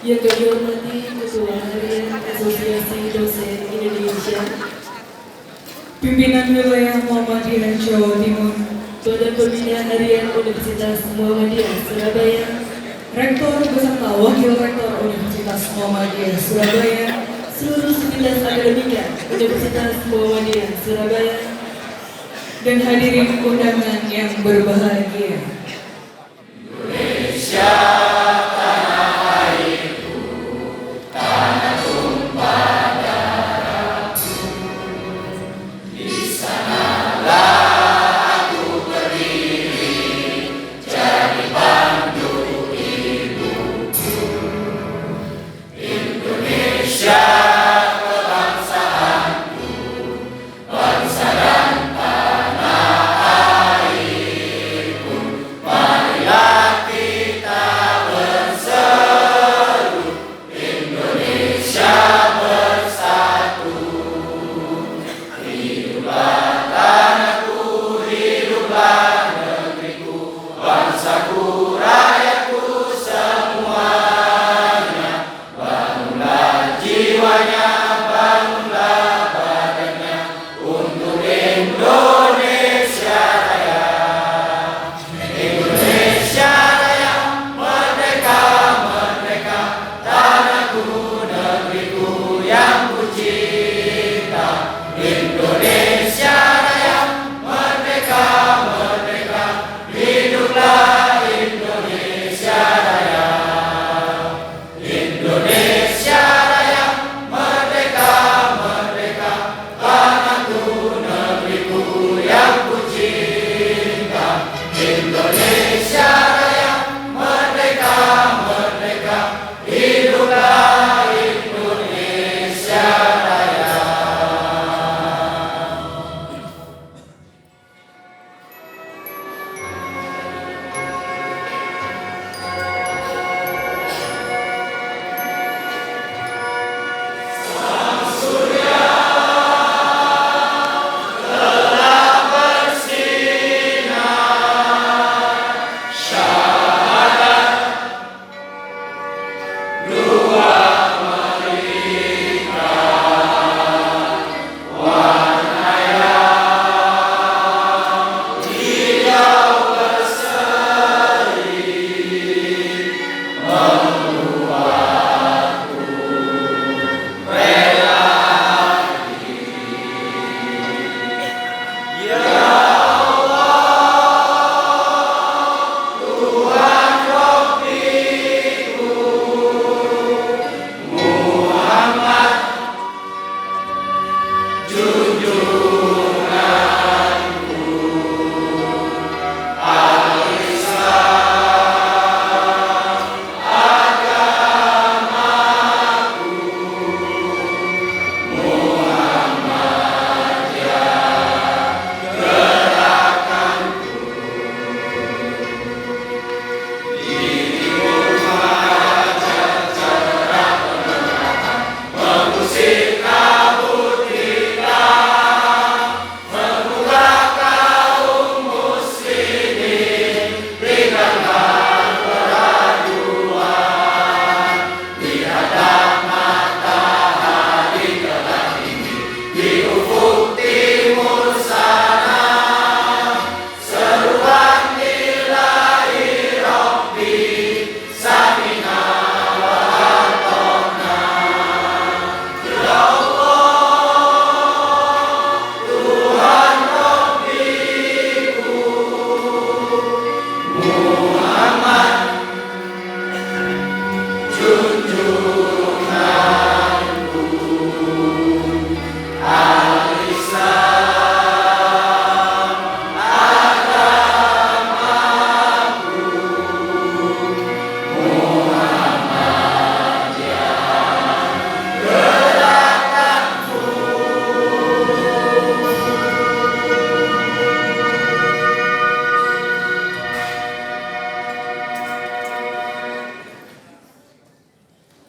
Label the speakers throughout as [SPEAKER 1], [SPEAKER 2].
[SPEAKER 1] Yang kami hormati Ketua Harian Asosiasi Dosen Indonesia, Pimpinan Wilayah Muhammadiyah Jawa Timur, Badan Pembina Harian Universitas Muhammadiyah Surabaya, Rektor beserta Wakil Rektor Universitas Muhammadiyah Surabaya, seluruh sivitas akademika Universitas Muhammadiyah Surabaya, dan hadirin undangan yang berbahagia.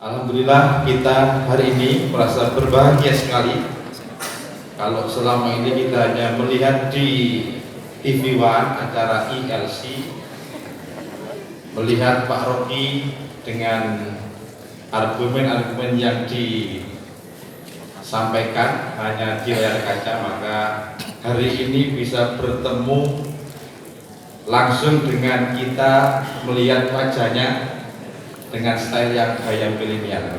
[SPEAKER 2] Alhamdulillah kita hari ini merasa berbahagia sekali. Kalau selama ini kita hanya melihat di TV One acara ILC, melihat Pak Rocky dengan argumen-argumen yang disampaikan hanya di layar kaca, maka hari ini bisa bertemu langsung dengan kita, melihat wajahnya dengan style yang gaya milenial.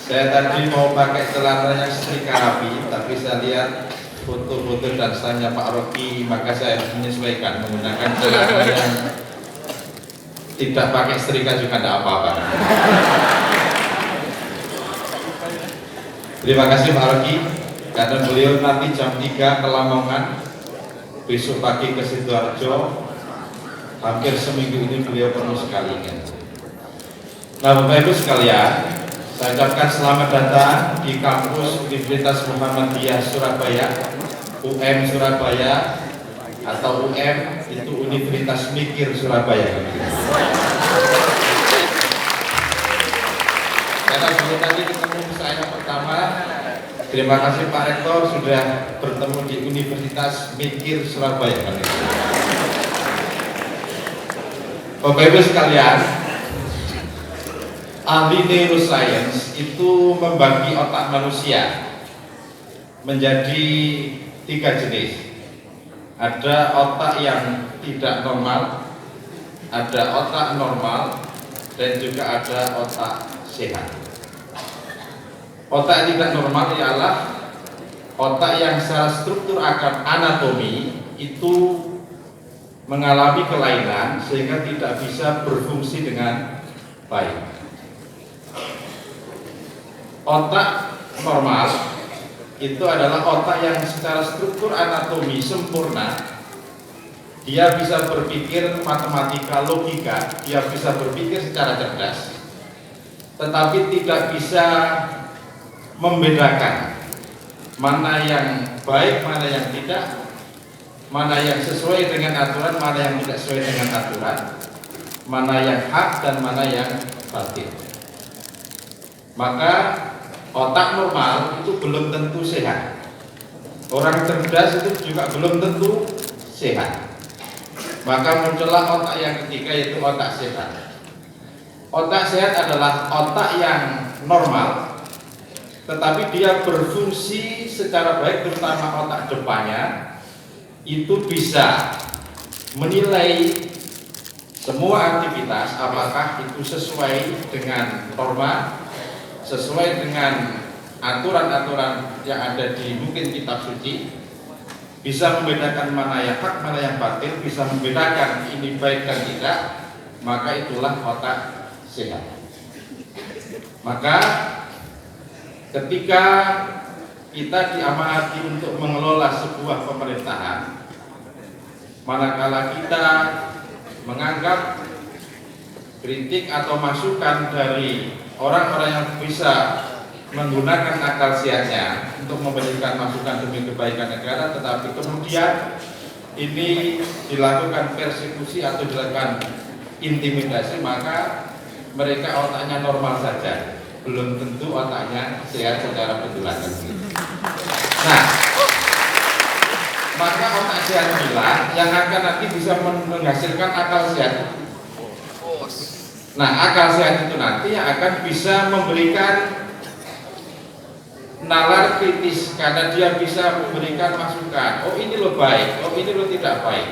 [SPEAKER 2] Saya tadi mau pakai celana yang setrika rapi, tapi saya lihat foto-foto dan stylenya Pak Rocky, maka saya harus menyesuaikan menggunakan celana yang tidak pakai setrika juga tidak apa-apa. Terima kasih Pak Rocky, karena beliau nanti jam 3 ke Lamongan, besok pagi ke Sidoarjo. Hampir seminggu ini beliau penuh sekali. Nah Bapak Ibu sekalian, saya ucapkan selamat datang di kampus Universitas Muhammadiyah Surabaya, UM Surabaya, atau UM itu Universitas Mikir Surabaya. Karena sebelum tadi ketemu saya pertama, terima kasih Pak Rektor sudah bertemu di Universitas Mikir Surabaya. Bapak Ibu sekalian, ahli neuroscience itu membagi otak manusia menjadi 3 jenis. Ada otak yang tidak normal, ada otak normal, dan juga ada otak sehat. Otak tidak normal ialah otak yang secara struktur akan anatomi itu mengalami kelainan sehingga tidak bisa berfungsi dengan baik. Otak normal itu adalah otak yang secara struktur anatomi sempurna. Dia bisa berpikir matematika, logika, dia bisa berpikir secara cerdas, tetapi tidak bisa membedakan mana yang baik, mana yang tidak, mana yang sesuai dengan aturan, mana yang tidak sesuai dengan aturan, mana yang hak dan mana yang batil. Maka otak normal itu belum tentu sehat. Orang cerdas itu juga belum tentu sehat. Maka muncullah otak yang ketiga, yaitu otak sehat. Otak sehat adalah otak yang normal, tetapi dia berfungsi secara baik, terutama otak depannya itu bisa menilai semua aktivitas apakah itu sesuai dengan norma, sesuai dengan aturan-aturan yang ada di mungkin kitab suci, bisa membedakan mana yang hak, mana yang batil, bisa membedakan ini baik dan tidak, maka itulah otak sehat. Maka ketika kita diamanati untuk mengelola sebuah pemerintahan, manakala kita menganggap kritik atau masukan dari orang-orang yang bisa menggunakan akal sehatnya untuk memberikan masukan demi kebaikan negara, tetapi kemudian ini dilakukan persekusi atau dilakukan intimidasi, maka mereka otaknya normal saja, belum tentu otaknya sehat secara betulan. Nah, maka otak sehat inilah yang akan nanti bisa menghasilkan akal sehat. Nah, akal sehat itu nanti yang akan bisa memberikan nalar kritis, karena dia bisa memberikan masukan. Oh ini lo baik, oh ini lo tidak baik.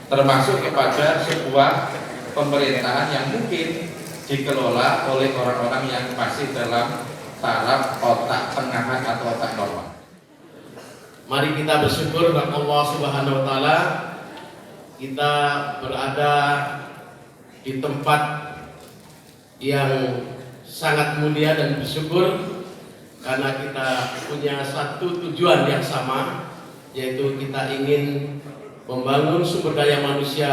[SPEAKER 2] Termasuk kepada sebuah pemerintahan yang mungkin dikelola oleh orang-orang yang masih dalam taraf otak tengahan atau otak normal.
[SPEAKER 3] Mari kita bersyukur kepada Allah Subhanahu wa taala, kita berada di tempat yang sangat mulia dan bersyukur karena kita punya satu tujuan yang sama, yaitu kita ingin membangun sumber daya manusia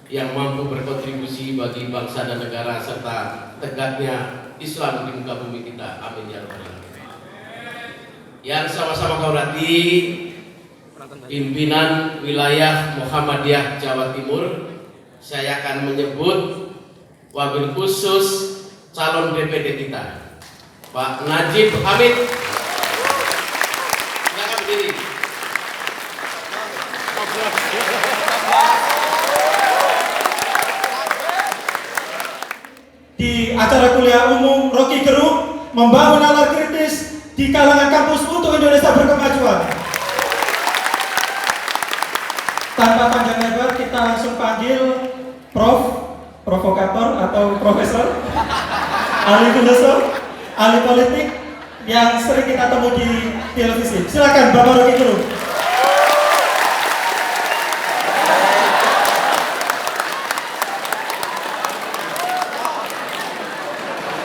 [SPEAKER 3] yang mampu berkontribusi bagi bangsa dan negara serta tegaknya Islam di muka bumi kita. Amin ya rabbal alamin. Yang sama-sama kau hormati pimpinan wilayah Muhammadiyah Jawa Timur saya akan menyebut wabil khusus calon DPD kita, Pak Najib Hamid. Silakan berdiri.
[SPEAKER 4] Di acara kuliah umum Rocky Gerung membangun nalar kritis di kalangan kampus untuk Indonesia berkemajuan. Tanpa panjang lebar kita langsung panggil provokator atau profesor, ahli filosof, ahli politik yang sering kita temui di televisi. Silakan Bapak Rocky Gerung.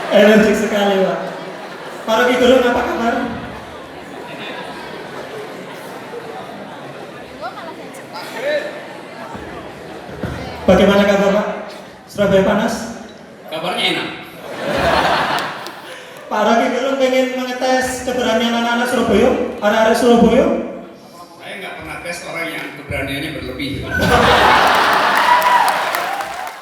[SPEAKER 4] Energik sekali Pak. Pak Rocky Gerung, apa kabar? Bagaimana kabar Pak? Surabaya panas?
[SPEAKER 3] Kabarnya enak.
[SPEAKER 4] Pak Rocky Gerung pengen mengetes keberanian anak-anak Surabaya, anak-anak Surabaya.
[SPEAKER 5] Saya nggak pernah tes orang yang keberaniannya berlebih.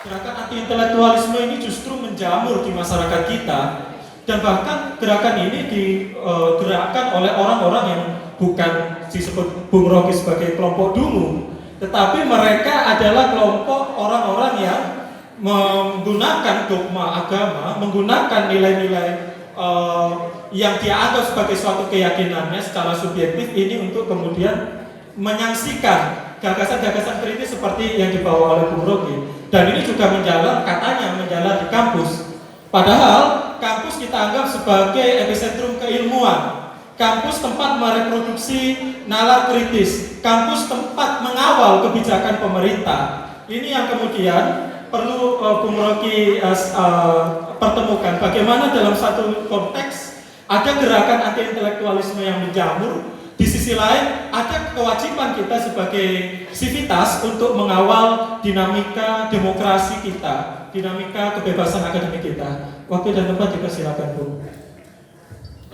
[SPEAKER 4] Gerakan anti-intelektualisme ini justru menjamur di masyarakat kita, dan bahkan gerakan ini digerakkan oleh orang-orang yang bukan disebut Bung Rocky sebagai kelompok dungu, tetapi mereka adalah kelompok orang-orang yang menggunakan dogma agama, menggunakan nilai-nilai yang dia anggap sebagai suatu keyakinannya secara subjektif ini untuk kemudian menyaksikan gagasan-gagasan kritis seperti yang dibawa oleh Bung Rocky. Dan ini juga katanya menjalar di kampus. Padahal kampus kita anggap sebagai epicentrum keilmuan, kampus tempat mereproduksi nalar kritis, kampus tempat mengawal kebijakan pemerintah. Ini yang kemudian perlu Bung Rocky pertemukan. Bagaimana dalam satu konteks ada gerakan anti-intelektualisme yang menjamur, di sisi lain ada kewajiban kita sebagai sivitas untuk mengawal dinamika demokrasi kita, dinamika kebebasan akademik kita. Waktu dan tempat dipersilakan Bung.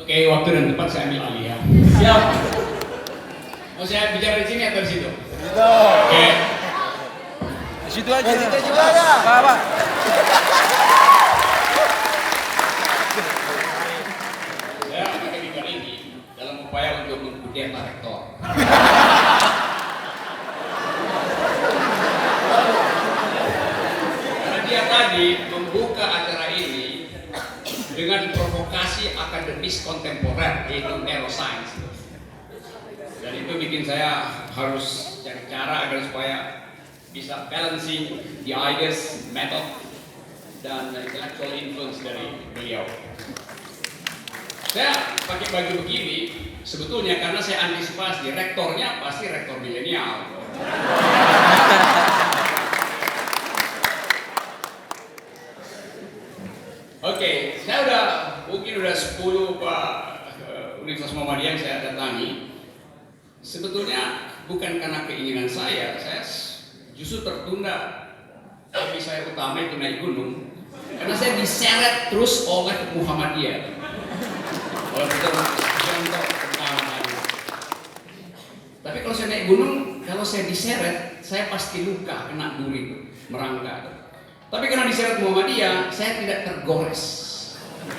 [SPEAKER 5] Oke, waktu dan tempat saya ambil alih ya.
[SPEAKER 4] Siap.
[SPEAKER 5] Mau saya bicara di sini atau di situ?
[SPEAKER 6] Situ.
[SPEAKER 5] Oke.
[SPEAKER 6] Di situ aja. Di situ juga ada. Pak.
[SPEAKER 5] Saya pakai mimbar ini dalam upaya untuk mengkudeta rektor. Karena dia tadi membuka acara ini dengan provokasi akademis kontemporer, yaitu neuroscience. Dan itu bikin saya harus cari cara agar supaya bisa balancing the ideas, method, dan intellectual influence dari beliau. Saya pakai baju begini sebetulnya karena saya antisipasi rektornya pasti rektor milenial. Oke, saya mungkin udah 10 Universitas Muhammadiyah yang saya datangi. Sebetulnya bukan karena keinginan saya justru tertunda. Tapi saya utama itu naik gunung karena saya diseret terus oleh Muhammadiyah. Tapi kalau saya naik gunung, kalau saya diseret, saya pasti luka, kena duri, merangkak. Tapi karena diseret Muhammadiyah, saya tidak tergores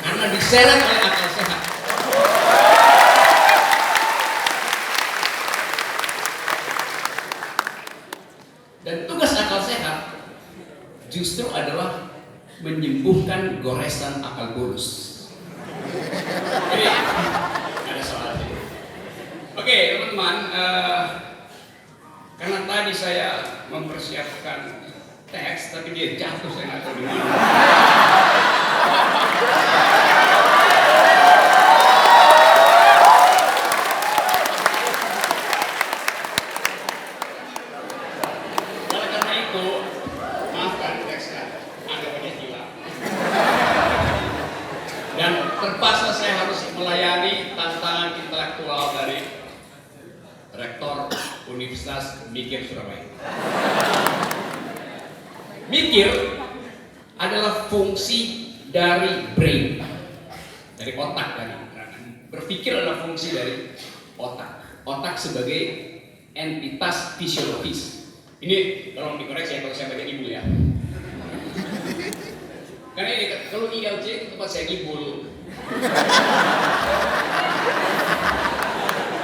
[SPEAKER 5] karena diseret oleh akal sehat. Dan tugas akal sehat justru adalah menyembuhkan goresan akal bulus. Jadi ada soal itu. Oke, teman-teman, karena tadi saya mempersiapkan teks, tapi dia jatuh, saya nggak tahu di mana. Oleh karena itu, maafkan teksnya, agak banyak hilang. Dan terpaksa saya harus melayani tantangan intelektual dari Rektor Universitas Mikir Surabaya. Mikir adalah fungsi dari brain, dari otak tadi. Berpikir adalah fungsi dari otak. Otak sebagai entitas fisiologis Ini tolong dikoreksi ya kalau saya baca ibul ya. Karena ini kalau ILC itu tempat saya ngibul.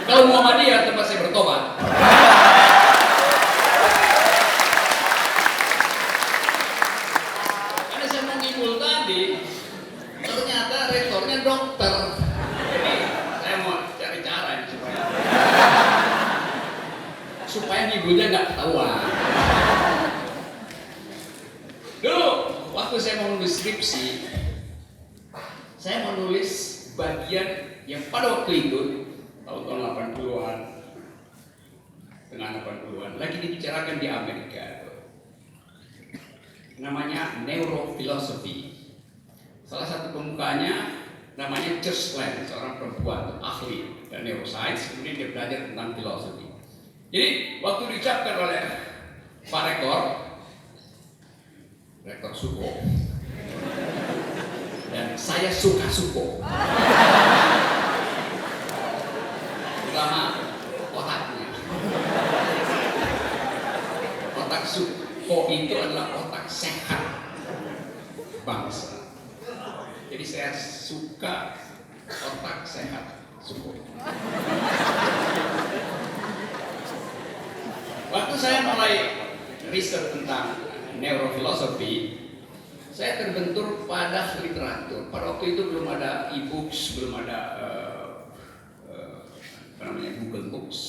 [SPEAKER 5] Kalau Muhammadiyah tempat saya bertobat. Karena saya mau ngibul tadi, ternyata rektornya dokter. Jadi saya mau cari cara ini supaya ngibulnya nggak ketahuan. Dulu waktu saya mau menulis skripsi, saya mau nulis bagian yang pada waktu itu tahun 80-an, tengah 80-an lagi dibicarakan di Amerika, namanya neurofilosofi. Salah satu pemukanya namanya Churchland, seorang perempuan ahli dan neuroscience, kemudian dia belajar tentang filosofi. Jadi waktu diucapkan oleh Pak Rektor Suko, dan saya suka Suko, terutama otaknya. Otak Suko itu adalah otak sehat bangsa. Jadi saya suka otak sehat Suko. Waktu saya mulai riset tentang neurofilosofi, saya terbentur pada literatur. Pada waktu itu belum ada e-books, belum ada Google Books,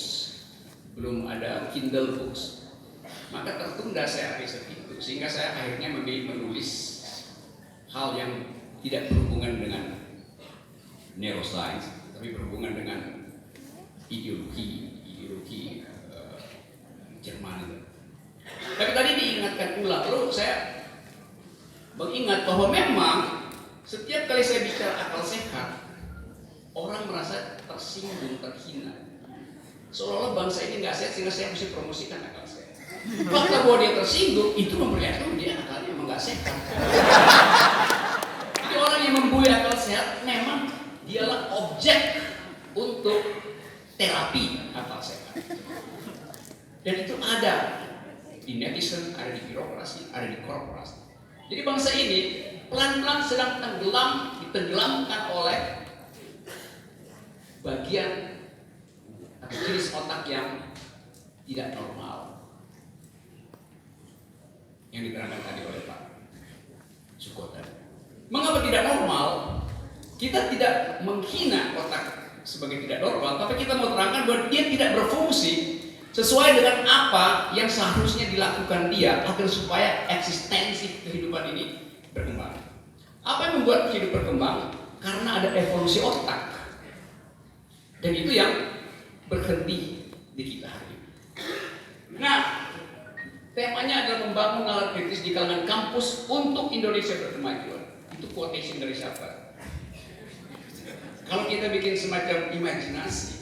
[SPEAKER 5] belum ada Kindle Books. Maka tertunda saya riset itu, sehingga saya akhirnya memilih menulis hal yang tidak berhubungan dengan neuroscience, tapi berhubungan dengan ideologi Jerman itu. Tapi tadi diingatkan ulang, lalu saya mengingat bahwa memang setiap kali saya bicara akal sehat, orang merasa tersinggung, terhina. Seolah-olah bangsa ini nggak sehat sehingga saya mesti promosikan akal sehat. Fakta bahwa dia tersinggung itu memperlihatkan dia akalnya memang nggak sehat. Jadi orang yang membuli akal sehat memang dialah objek untuk terapi akal sehat. Dan itu ada di netizen, ada di birokrasi, ada di korporasi. Jadi bangsa ini pelan-pelan sedang ditenggelamkan oleh bagian atau jenis otak yang tidak normal, yang diterangkan tadi oleh Pak Sukota. Mengapa tidak normal? Kita tidak menghina otak sebagai tidak normal, tapi kita mau terangkan bahwa dia tidak berfungsi sesuai dengan apa yang seharusnya dilakukan dia agar supaya eksistensi kehidupan ini berkembang. Apa yang membuat hidup berkembang? Karena ada evolusi otak. Dan itu yang berhenti di kita hari ini. Nah, temanya adalah membangun nalar kritis di kalangan kampus untuk Indonesia berkemajuan. Itu quotation dari siapa? Kalau kita bikin semacam imajinasi,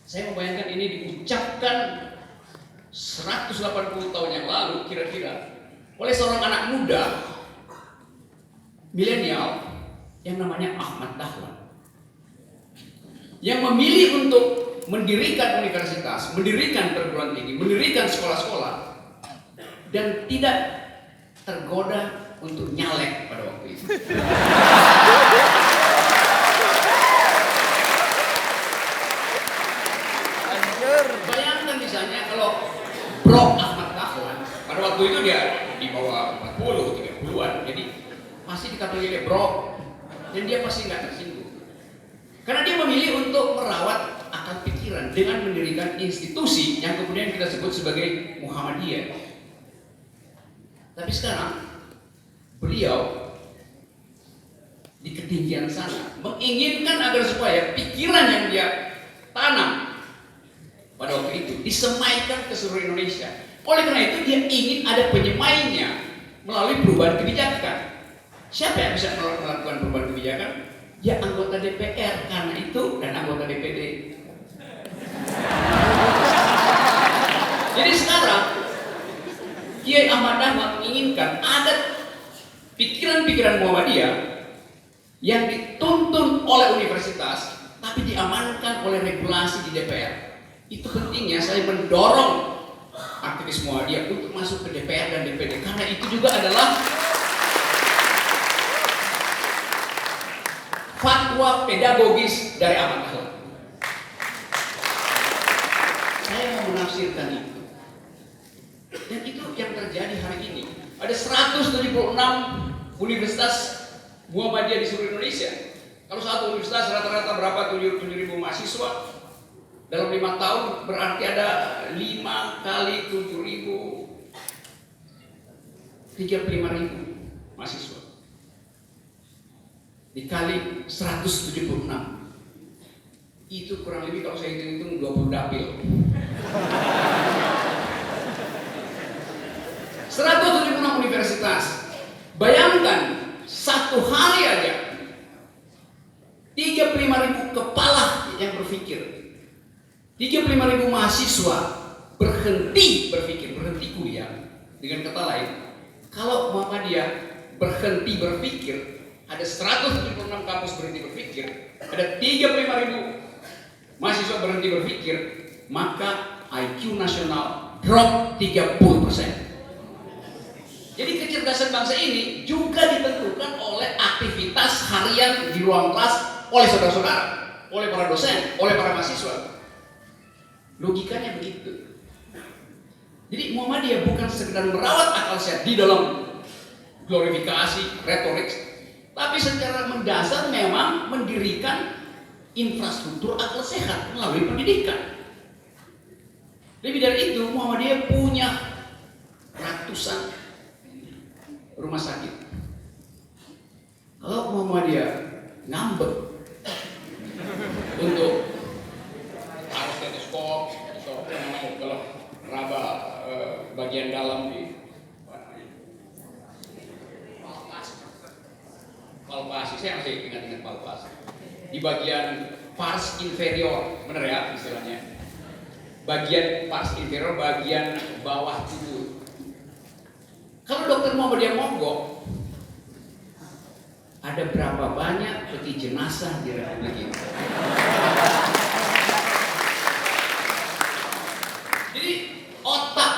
[SPEAKER 5] saya membayangkan ini diucapkan 180 tahun yang lalu kira-kira oleh seorang anak muda milenial yang namanya Ahmad Dahlan, yang memilih untuk mendirikan universitas, mendirikan perguruan tinggi, mendirikan sekolah-sekolah, dan tidak tergoda untuk nyalek pada waktu itu. Bayangkan misalnya kalau Bro Ahmad Dahlan, pada waktu itu dia di bawah 40, 30-an, jadi pasti dikatakan dia Bro, dan dia pasti nggak tersinggung. Karena dia memilih untuk merawat akal pikiran dengan mendirikan institusi yang kemudian kita sebut sebagai Muhammadiyah. Tapi sekarang beliau di ketinggian sana menginginkan agar supaya pikiran yang dia tanam pada waktu itu disemaikan ke seluruh Indonesia. Oleh karena itu dia ingin ada penyemainya melalui perubahan kebijakan. Siapa yang bisa melakukan perubahan kebijakan? Ya anggota DPR, karena itu, dan anggota DPD. Jadi sekarang Kiai Ahmad Dahlan menginginkan ada pikiran-pikiran Muhammadiyah yang dituntun oleh universitas tapi diamankan oleh regulasi di DPR. Itu pentingnya saya mendorong aktivis Muhammadiyah untuk masuk ke DPR dan DPD, karena itu juga adalah fatwa pedagogis dari Ahmad Dahlan. Saya mau menafsirkan itu. Dan itu yang terjadi hari ini. Ada 176 universitas Muhammadiyah di seluruh Indonesia. Kalau satu universitas rata-rata berapa? 7.000 mahasiswa. Dalam 5 tahun berarti ada 5 kali 7.000, 35.000 mahasiswa. Dikali 176. Itu kurang lebih kalau saya hitung 20 dapil. 176 universitas. Bayangkan satu hari aja 35.000 kepala yang berpikir, 35.000 mahasiswa berhenti berpikir, berhenti kuliah. Dengan kata lain, kalau Muhammadiyah berhenti berpikir, ada 176 kampus berhenti berpikir, ada 35.000 mahasiswa berhenti berpikir, maka IQ nasional drop 30%. Jadi kecerdasan bangsa ini juga ditentukan oleh aktivitas harian di ruang kelas oleh saudara-saudara, oleh para dosen, oleh para mahasiswa. Logikanya begitu. Jadi Muhammadiyah bukan sekedar merawat akal sehat di dalam glorifikasi, retorik, tapi secara mendasar memang mendirikan infrastruktur akal sehat melalui pendidikan. Lebih dari itu, Muhammadiyah punya ratusan rumah sakit. Kalau Muhammadiyah ngambek untuk harus stetoskop, kalau raba bagian dalam di palpasi, saya masih ingat palpasi di bagian pars inferior, benar ya istilahnya, bagian pars inferior, bagian bawah tubuh. Kalau dokter Muhammadiyah mogok, ada berapa banyak peti jenazah di Republik ini? Jadi otak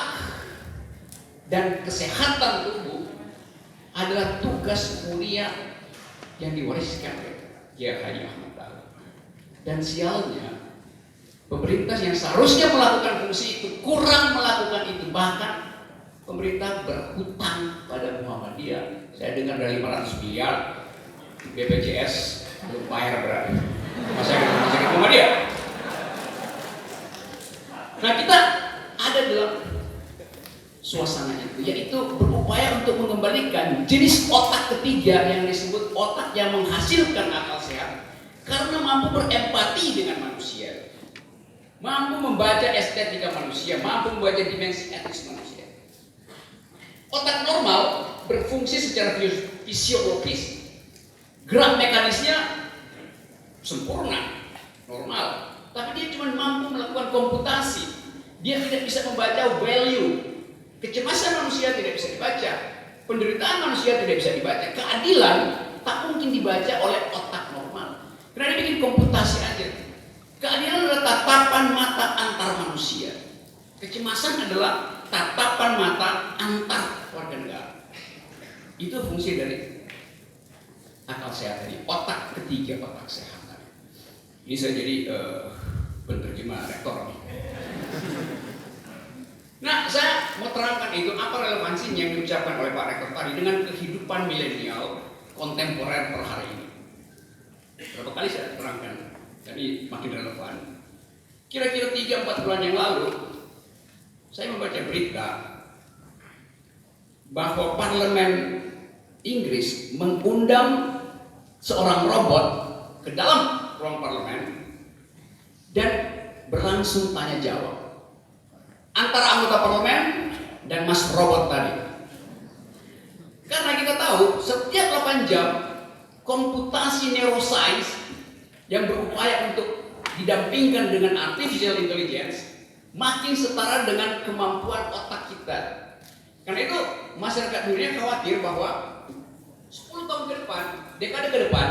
[SPEAKER 5] dan kesehatan tubuh adalah tugas mulia yang diwariskan oleh Kiai Haji Ahmad Dahlan. Dan sialnya, pemerintah yang seharusnya melakukan fungsi itu kurang melakukan itu, bahkan pemerintah berhutang pada Muhammadiyah. Saya dengar dari 500 miliar, BPJS belum bayar berarti. Masa rumah sakit Muhammadiyah. Nah, kita ada dalam suasana itu, yaitu berupaya untuk mengembalikan jenis otak ketiga yang disebut otak yang menghasilkan akal sehat, karena mampu berempati dengan manusia, mampu membaca estetika manusia, mampu membaca dimensi etis manusia. Otak normal berfungsi secara fisiologis, gerak mekanisnya sempurna, normal, tapi dia cuma mampu melakukan komputasi. Dia tidak bisa membaca value. Kecemasan manusia tidak bisa dibaca, penderitaan manusia tidak bisa dibaca, keadilan tak mungkin dibaca oleh otak normal, karena dia bikin komputasi aja. Keadilan adalah tatapan mata antar manusia, kecemasan adalah tatapan mata antar warga negara. Itu fungsi dari akal sehat tadi, otak ketiga, otak sehat tadi. Ini saya jadi penerjemah rektor. Nah, saya mau terangkan itu apa relevansinya yang diucapkan oleh Pak Rektor tadi dengan kehidupan milenial kontemporer per hari ini. Berapa kali saya terangkan, jadi makin relevan. Kira-kira 3-4 bulan yang lalu, saya membaca berita bahwa Parlemen Inggris mengundang seorang robot ke dalam ruang parlemen dan berlangsung tanya jawab antara anggota parlemen dan mas robot tadi. Karena kita tahu setiap 8 jam komputasi neuroscience yang berupaya untuk didampingkan dengan artificial intelligence makin setara dengan kemampuan otak kita. Karena itu masyarakat dunia khawatir bahwa 10 tahun ke depan, dekade ke depan,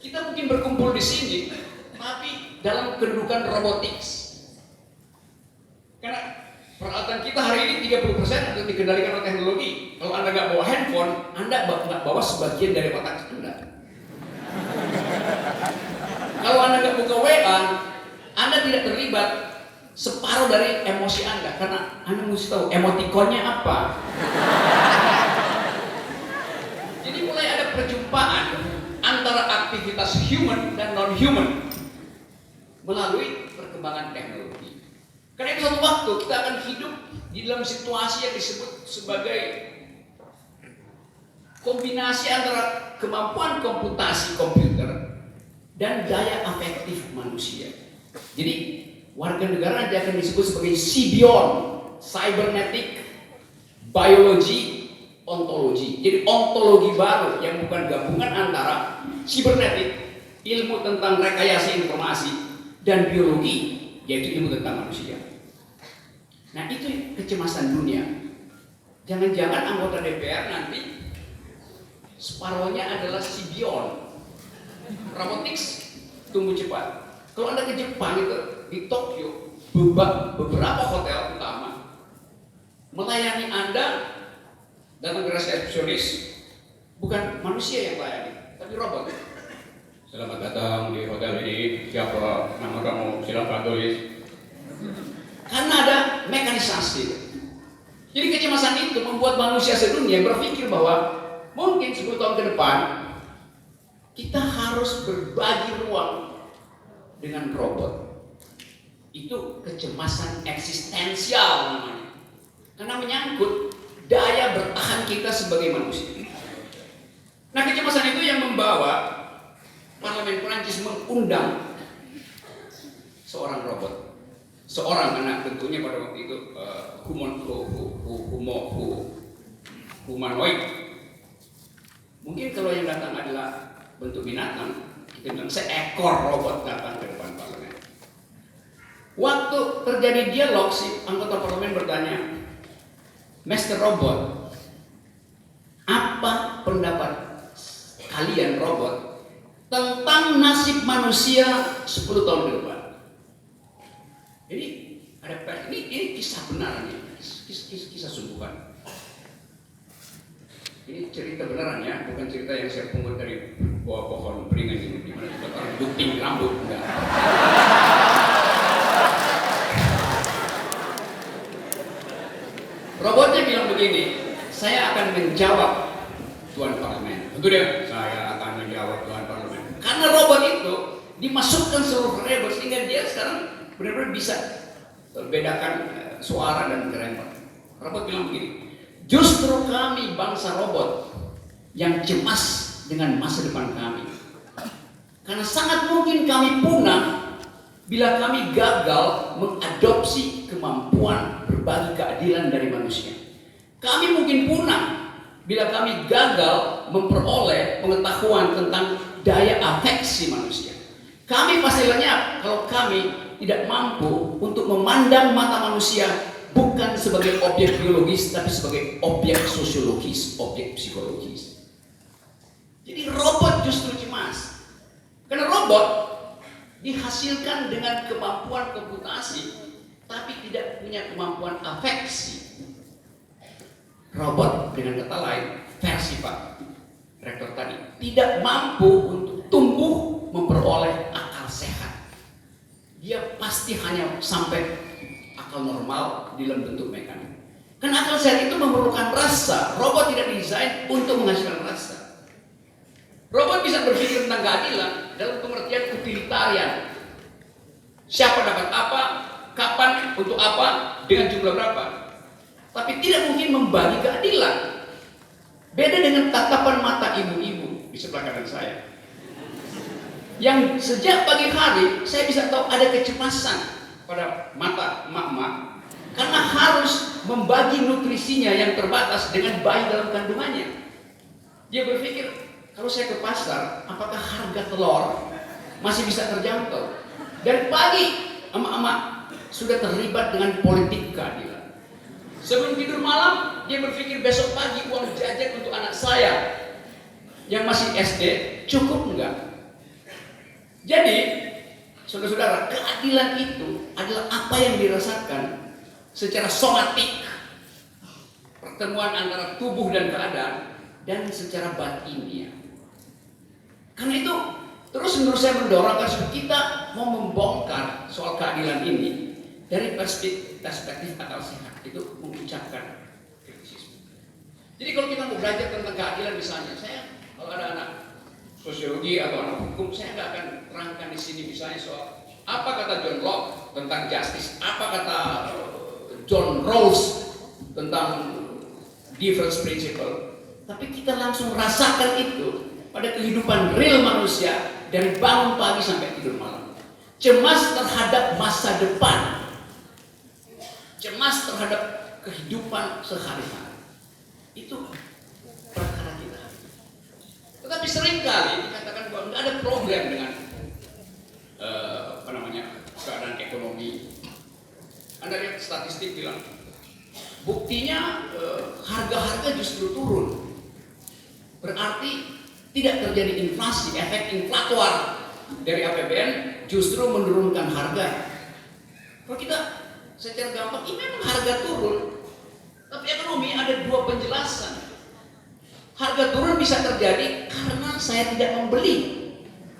[SPEAKER 5] kita mungkin berkumpul di sini, tapi dalam kedudukan robotics. Karena Peralatan kita hari ini 30% itu dikendalikan oleh teknologi. Kalau Anda nggak bawa handphone, Anda nggak bawa sebagian dari otak Anda. Kalau Anda nggak buka WA, Anda tidak terlibat separuh dari emosi Anda, karena Anda mesti tahu emotikonnya apa. Jadi mulai ada perjumpaan antara aktivitas human dan non-human melalui perkembangan teknologi. Karena itu suatu waktu kita akan hidup di dalam situasi yang disebut sebagai kombinasi antara kemampuan komputasi komputer dan daya afektif manusia. Jadi warga negara nanti akan disebut sebagai symbion, cybernetic, biology, ontologi. Jadi ontologi baru yang bukan gabungan antara cybernetic, ilmu tentang rekayasa informasi, dan biologi, yaitu ilmu tentang manusia. Nah, itu kecemasan dunia. Jangan-jangan anggota DPR nanti separuhnya adalah symbion, robotics, tumbuh cepat. Kalau Anda ke Jepang itu, di Tokyo, beberapa hotel utama melayani Anda, datang ke resepsionis, bukan manusia yang melayani, tapi robot. Selamat datang di hotel ini, siapa nama kamu, silakan tulis. Karena ada mekanisasi. Jadi kecemasan itu membuat manusia sedunia berpikir bahwa mungkin 10 tahun ke depan kita harus berbagi ruang dengan robot. Itu kecemasan eksistensial namanya. Karena menyangkut daya bertahan kita sebagai manusia. Nah, kecemasan itu yang membawa Parlemen Prancis mengundang seorang robot. Seorang, karena tentunya pada waktu itu humanoid. Mungkin kalau yang datang adalah bentuk binatang, kita bilang seekor robot datang ke depan parlemen. Waktu terjadi dialog, si anggota parlemen bertanya, Master Robot, apa pendapat kalian robot tentang nasib manusia 10 tahun ke depan? Jadi ada ini kisah benar, kisah sungguhan. Ini cerita beneran ya, bukan cerita yang saya pungut dari bawah pohon beringan ini, di mana kita orang gunting rambut, enggak. Robotnya bilang begini, saya akan menjawab Tuan Parlemen. Tentu dia, saya akan menjawab Tuan Parlemen. Karena robot itu dimasukkan seluruh variabel sehingga dia sekarang benar-benar bisa bedakan suara dan grammar. Robot bilang begini, justru kami bangsa robot yang cemas dengan masa depan kami. Karena sangat mungkin kami punah bila kami gagal mengadopsi kemampuan berbagi keadilan dari manusia. Kami mungkin punah bila kami gagal memperoleh pengetahuan tentang daya afeksi manusia. Kami pasti lenyap kalau kami tidak mampu untuk memandang mata manusia bukan sebagai objek biologis, tapi sebagai objek sosiologis, objek psikologis. Jadi robot justru cemas. Karena robot dihasilkan dengan kemampuan komputasi, tapi tidak punya kemampuan afeksi. Robot dengan kata lain, versi Pak Rektor tadi, tidak mampu untuk tumbuh memperoleh akal sehat. Dia pasti hanya sampai akal normal di dalam bentuk mekanik. Karena akal sehat itu memerlukan rasa. Robot tidak didesain untuk menghasilkan rasa. Robot bisa berpikir tentang keadilan dalam pengertian utilitarian. Siapa dapat apa, kapan, untuk apa, dengan jumlah berapa. Tapi tidak mungkin membagi keadilan. Beda dengan tatapan mata ibu-ibu di sebelah kanan saya. Yang sejak pagi hari saya bisa tahu ada kecemasan pada mata emak-emak karena harus membagi nutrisinya yang terbatas dengan bayi dalam kandungannya. Dia berpikir, kalau saya ke pasar, apakah harga telur masih bisa terjangkau? Dari pagi emak-emak sudah terlibat dengan politik keadilan. Sebelum tidur malam, dia berpikir besok pagi uang jajan untuk anak saya yang masih SD cukup enggak? Jadi, saudara-saudara, keadilan itu adalah apa yang dirasakan secara somatik, pertemuan antara tubuh dan keadaan, dan secara batinnya. Karena itu terus menurut saya mendorong agar kita mau membongkar soal keadilan ini dari perspektif akal sehat, itu mengucapkan kritisisme. Jadi kalau kita mau belajar tentang keadilan misalnya, saya kalau ada anak sosiologi atau anak hukum, saya nggak akan terangkan di sini misalnya soal apa kata John Locke tentang justice, apa kata John Rawls tentang difference principle, tapi kita langsung rasakan itu pada kehidupan real manusia dari bangun pagi sampai tidur malam. Cemas terhadap masa depan, cemas terhadap kehidupan sehari-hari, itu perkara kita. Tetapi seringkali dikatakan bahwa nggak ada problem dengan keadaan ekonomi. Anda lihat statistik bilang, buktinya harga-harga justru turun. Berarti tidak terjadi inflasi, efek inflator dari APBN justru menurunkan harga. Kalau kita secara gampang, ini memang harga turun, tapi ekonomi ada dua penjelasan. Harga turun bisa terjadi karena saya tidak membeli,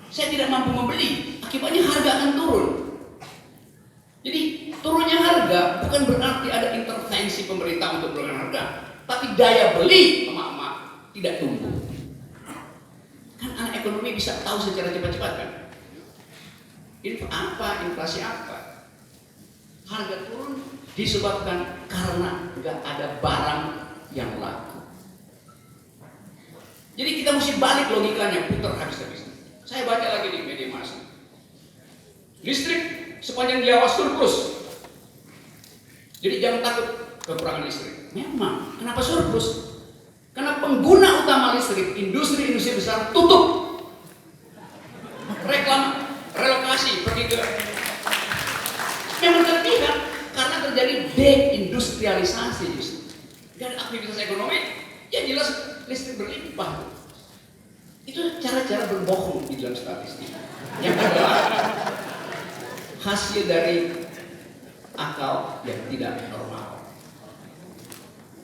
[SPEAKER 5] saya tidak mampu membeli, akibatnya harga akan turun. Jadi turunnya harga bukan berarti ada intervensi pemerintah untuk menurunkan harga, tapi daya beli emak-emak tidak tumbuh. Kan anak ekonomi bisa tahu secara cepat-cepat kan? Inflasi apa? Harga turun disebabkan karena nggak ada barang yang laku. Jadi kita mesti balik logikanya, putar habis-habisan. Saya baca lagi di media massa. Listrik sepanjang Jawa surplus. Jadi jangan takut kekurangan listrik. Memang, kenapa surplus? Karena pengguna utama listrik, industri-industri besar tutup. Relokasi pergi ke memang terlihat karena terjadi deindustrialisasi justru. Dan aktivitas ekonomi, ya jelas listrik berlimpah. Itu cara-cara berbohong di dalam statistik. Yang adalah hasil dari akal yang tidak normal.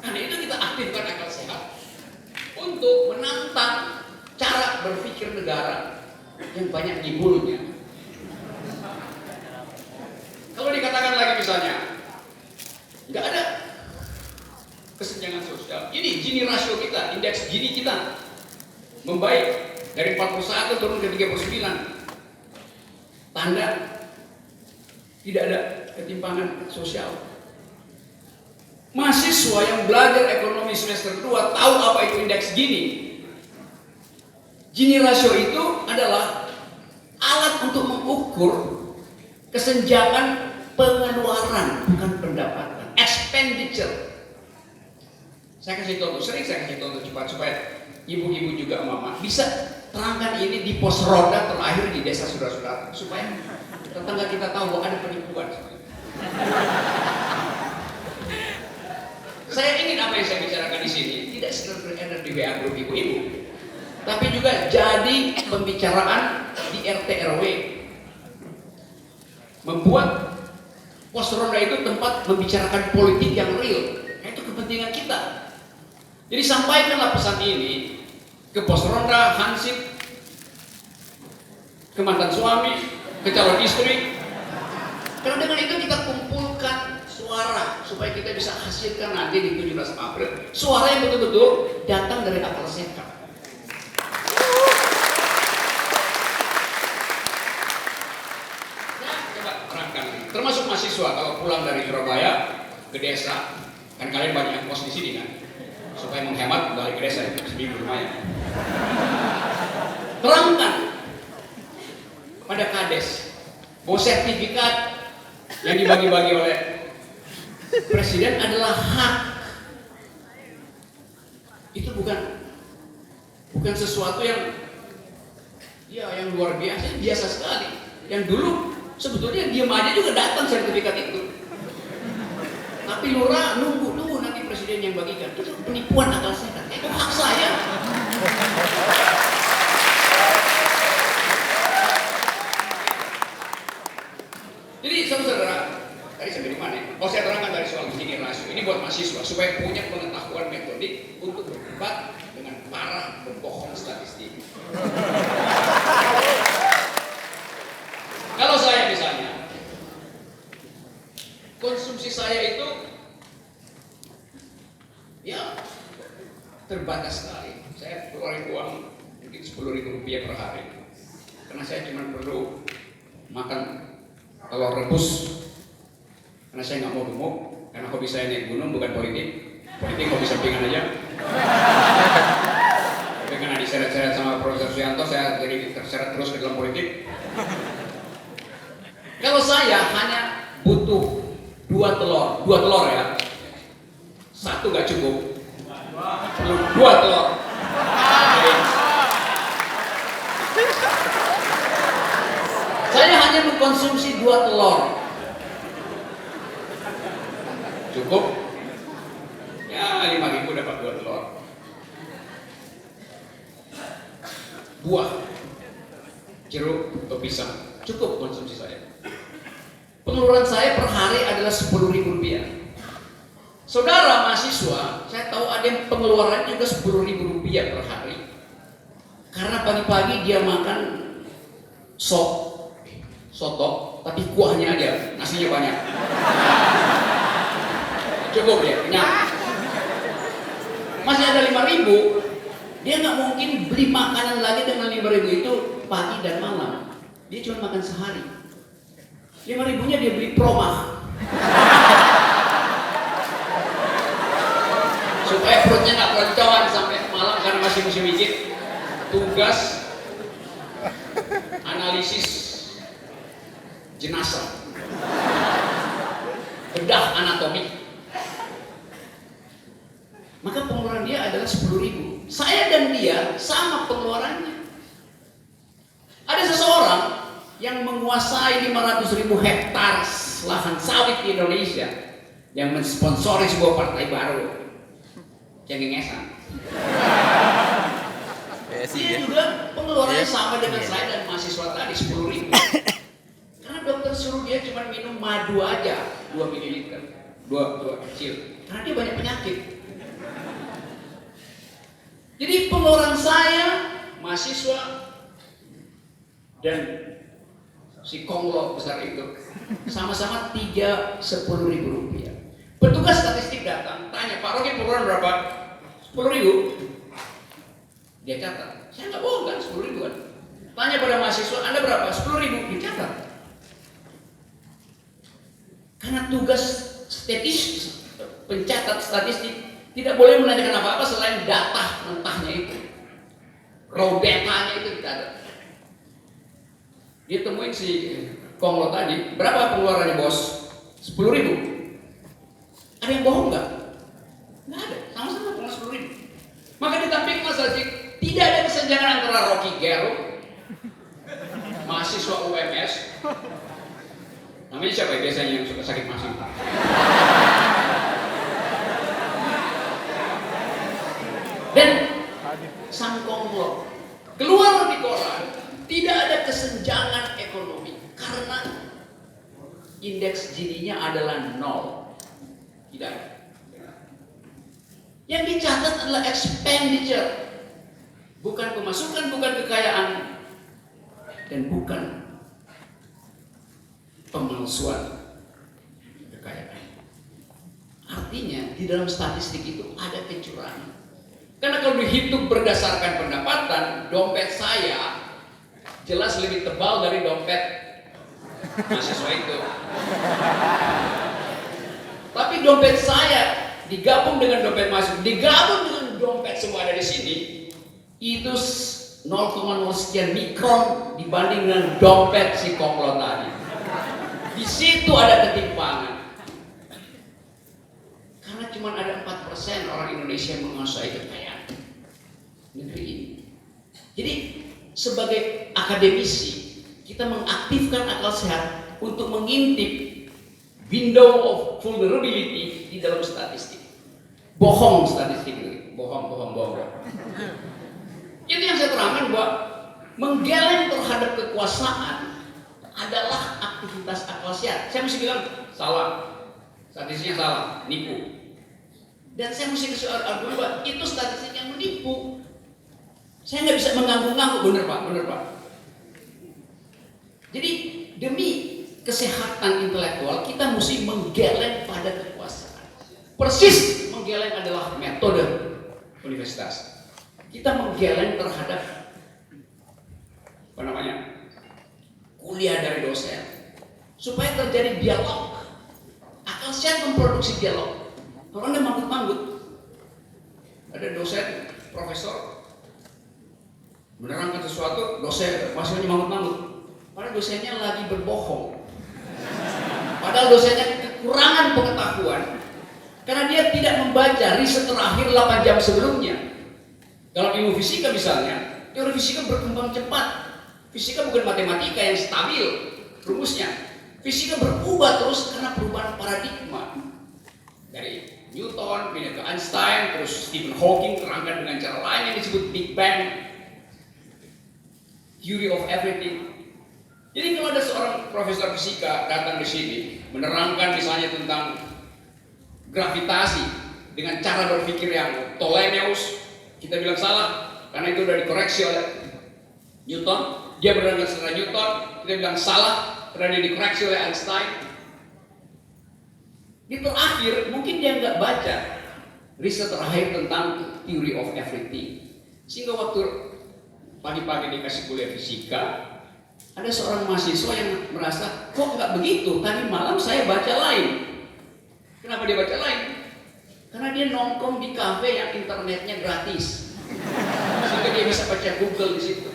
[SPEAKER 5] Karena itu kita aktifkan akal sehat untuk menantang cara berpikir negara yang banyak nyibulnya. Kalau dikatakan lagi misalnya nggak ada kesenjangan sosial, ini Gini rasio kita, indeks Gini kita membaik dari 41 turun ke 39, tanda tidak ada ketimpangan sosial. Mahasiswa yang belajar ekonomi semester 2 tahu apa itu indeks Gini. Gini rasio itu adalah alat untuk mengukur kesenjangan pengeluaran, bukan pendapatan, expenditure. Saya kasih contoh, sering saya kasih contoh cepat supaya ibu-ibu juga mama bisa terangkan ini di pos roda terakhir di desa saudara-saudara, supaya tetangga kita tahu bahwa ada penipuan. Saya ingin apa yang saya bicarakan di sini tidak sekedar beredar di WA grup ibu-ibu, tapi juga jadi pembicaraan di RT RW. Membuat pos ronda itu tempat membicarakan politik yang real, itu kepentingan kita. Jadi sampaikanlah pesan ini ke pos ronda, hansip, ke mantan suami, ke calon istri. Karena dengan itu kita kumpulkan suara supaya kita bisa hasilkan nanti di 17 April suara yang betul-betul datang dari akal sehat. Termasuk mahasiswa kalau pulang dari Surabaya ke desa, kan kalian banyak yang kos di sini kan, supaya menghemat balik ke desa itu seminggu lumayan. Terangkan pada kades bahwa sertifikat yang dibagi-bagi oleh presiden adalah hak. Itu bukan sesuatu yang luar biasa, biasa sekali. Yang dulu sebetulnya diam aja juga datang sertifikat itu. Tapi lurah nunggu nanti presiden yang bagikan. Itu penipuan akal sehat. Itu hak saya. Jadi saudara, tadi sampai di mana? Oh, saya terangkan dari soal buat mahasiswa supaya punya pengetahuan metodik untuk berdebat dengan para pembohong statistik. Kalau saya misalnya, konsumsi saya itu ya terbatas sekali. Saya keluarin uang mungkin 10.000 rupiah per hari, karena saya cuma perlu makan telur rebus, karena saya nggak mau gemuk, karena hobi saya naik gunung bukan politik. Politik hobi sampingan aja. Tapi karena diseret-seret sama Profesor Suyanto, saya jadi terseret terus ke dalam politik. Kalau saya hanya butuh dua telur ya, satu gak cukup, perlu 2 telur. Saya hanya mengkonsumsi 2 telur, cukup ya 5.000 dapat 2 telur. Buah, jeruk atau pisang, cukup konsumsi saya. Pengeluaran saya per hari adalah 10.000 rupiah. Saudara mahasiswa, saya tahu ada yang pengeluarannya juga 10.000 rupiah per hari. Karena pagi-pagi dia makan soto, tapi kuahnya aja, nasinya banyak. Cukup ya, kenyang. Masih ada 5.000, dia nggak mungkin beli makanan lagi dengan 5.000 itu pagi dan malam. Dia cuma makan sehari. 5.000-nya dia beli promah supaya perutnya nggak keroncongan sampai malam karena masih musim pijit. Tugas analisis jenazah, bedah anatomi. Maka pengeluaran dia adalah 10.000. Saya dan dia sama pengeluarannya. Ada seseorang yang menguasai 500.000 hektar lahan sawit di Indonesia yang mensponsori sebuah partai baru, cengengesan. Dia juga pengeluarannya sama dengan saya dan mahasiswa tadi, 10.000. Karena dokter suruh dia cuma minum madu aja 2 ml, 2 kecil, karena dia banyak penyakit. Jadi pengeluaran saya, mahasiswa, dan si konglot besar itu sama-sama 10.000 rupiah. Petugas statistik datang, tanya, Pak Rocky pengeluaran berapa? 10.000. Dia catat. Saya nggak bohong kan, 10.000 kan. Tanya pada mahasiswa, Anda berapa? 10.000. Dicatat. Karena tugas pencatat statistik tidak boleh menanyakan apa-apa selain data mentahnya itu. Raw datanya itu dicatat. Dia temuin si konglot tadi, berapa pengeluarannya bos? 10.000. Ada yang bohong nggak? Nggak ada, sama-sama pengeluaran 10.000. Maka ditampilkan saja, tidak ada kesenjangan antara Rocky Gerung, mahasiswa UMS, namanya siapa ya biasanya yang suka sakit masing? Dan sang konglot keluar di koran, tidak ada kesenjangan ekonomi karena indeks Gini-nya adalah 0. Tidak ada. Yang dicatat adalah expenditure, bukan pemasukan, bukan kekayaan, dan bukan pemalsuan kekayaan. Artinya di dalam statistik itu ada kecurangan. Karena kalau dihitung berdasarkan pendapatan, dompet saya jelas lebih tebal dari dompet mahasiswa itu. Tapi dompet saya digabung dengan dompet mahasiswa, digabung dengan dompet semua ada di sini, itu 0,0 sekian mikron dibanding dengan dompet si konglot tadi. Di situ ada ketimpangan. Karena cuma ada 4% orang Indonesia yang menguasai kekayaan negeri ini. Jadi sebagai akademisi kita mengaktifkan akal sehat untuk mengintip window of vulnerability di dalam statistik. Bohong statistik ini, bohong. Itu yang saya terangkan bahwa menggeleng terhadap kekuasaan adalah aktivitas akal sehat. Saya mesti bilang salah, statistiknya salah, nipu. Dan saya mesti kasih argumen, Pak, itu statistik yang menipu. Saya nggak bisa mengganggu-ganggu, bener Pak. Jadi demi kesehatan intelektual kita mesti menggeleng pada kekuasaan. Persis menggeleng adalah metode universitas. Kita menggeleng terhadap kuliah dari dosen supaya terjadi dialog. Akal sehat memproduksi dialog. Orang yang manggut-manggut. Ada dosen, profesor menerangkan sesuatu, dosen mahasiswanya manggut-manggut. Padahal dosennya lagi berbohong. Padahal dosennya kekurangan pengetahuan karena dia tidak membaca riset terakhir 8 jam sebelumnya. Dalam ilmu fisika misalnya, teori fisika berkembang cepat. Fisika bukan matematika yang stabil rumusnya. Fisika berubah terus karena perubahan paradigma. Dari Newton, pindah ke Einstein, terus Stephen Hawking terangkan dengan cara lain yang disebut Big Bang, Theory of Everything. Jadi kalau ada seorang profesor fisika datang ke sini menerangkan misalnya tentang gravitasi dengan cara berpikir yang Ptolemeus, kita bilang salah karena itu sudah dikoreksi oleh Newton. Dia menerangkan secara Newton, kita bilang salah karena dia dikoreksi oleh Einstein. Di terakhir mungkin dia nggak baca riset terakhir tentang Theory of Everything. Sehingga waktu pagi-pagi dikasih kuliah fisika, ada seorang mahasiswa yang merasa kok nggak begitu, tadi malam saya baca lain. Kenapa dia baca lain? Karena dia nongkrong di kafe yang internetnya gratis, sehingga dia bisa baca Google di situ.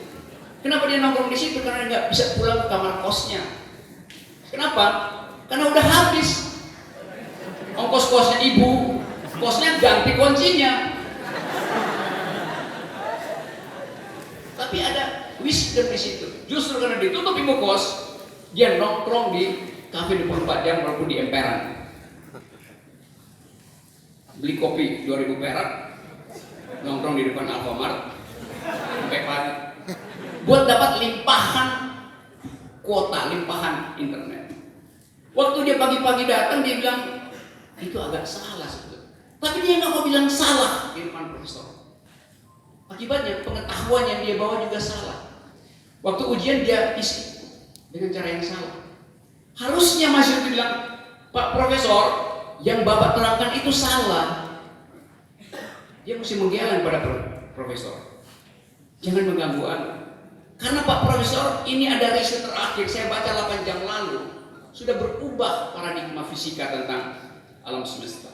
[SPEAKER 5] Kenapa dia nongkrong di situ? Karena dia nggak bisa pulang ke kamar kosnya. Kenapa? Karena udah habis ongkos kosnya ibu, kosnya ganti kuncinya. Tapi ada wisdom di situ. Justru karena ditutup ibu kos, dia nongkrong di kafe 24 jam walaupun di emperan. Beli kopi 2000 perak, nongkrong di depan Alfamart sampai pagi. Buat dapat limpahan kuota, limpahan internet. Waktu dia pagi-pagi datang, dia bilang itu agak salah sebetulnya. Tapi dia nggak mau bilang salah di depan profesor. Akibatnya pengetahuan yang dia bawa juga salah. Waktu ujian dia isi dengan cara yang salah. Harusnya mahasiswa itu bilang, Pak Profesor, yang Bapak terangkan itu salah. Dia mesti menggeleng pada profesor. Jangan mengganggu Anda. Karena Pak Profesor, ini ada riset terakhir, saya baca 8 jam lalu. Sudah berubah paradigma fisika tentang alam semesta.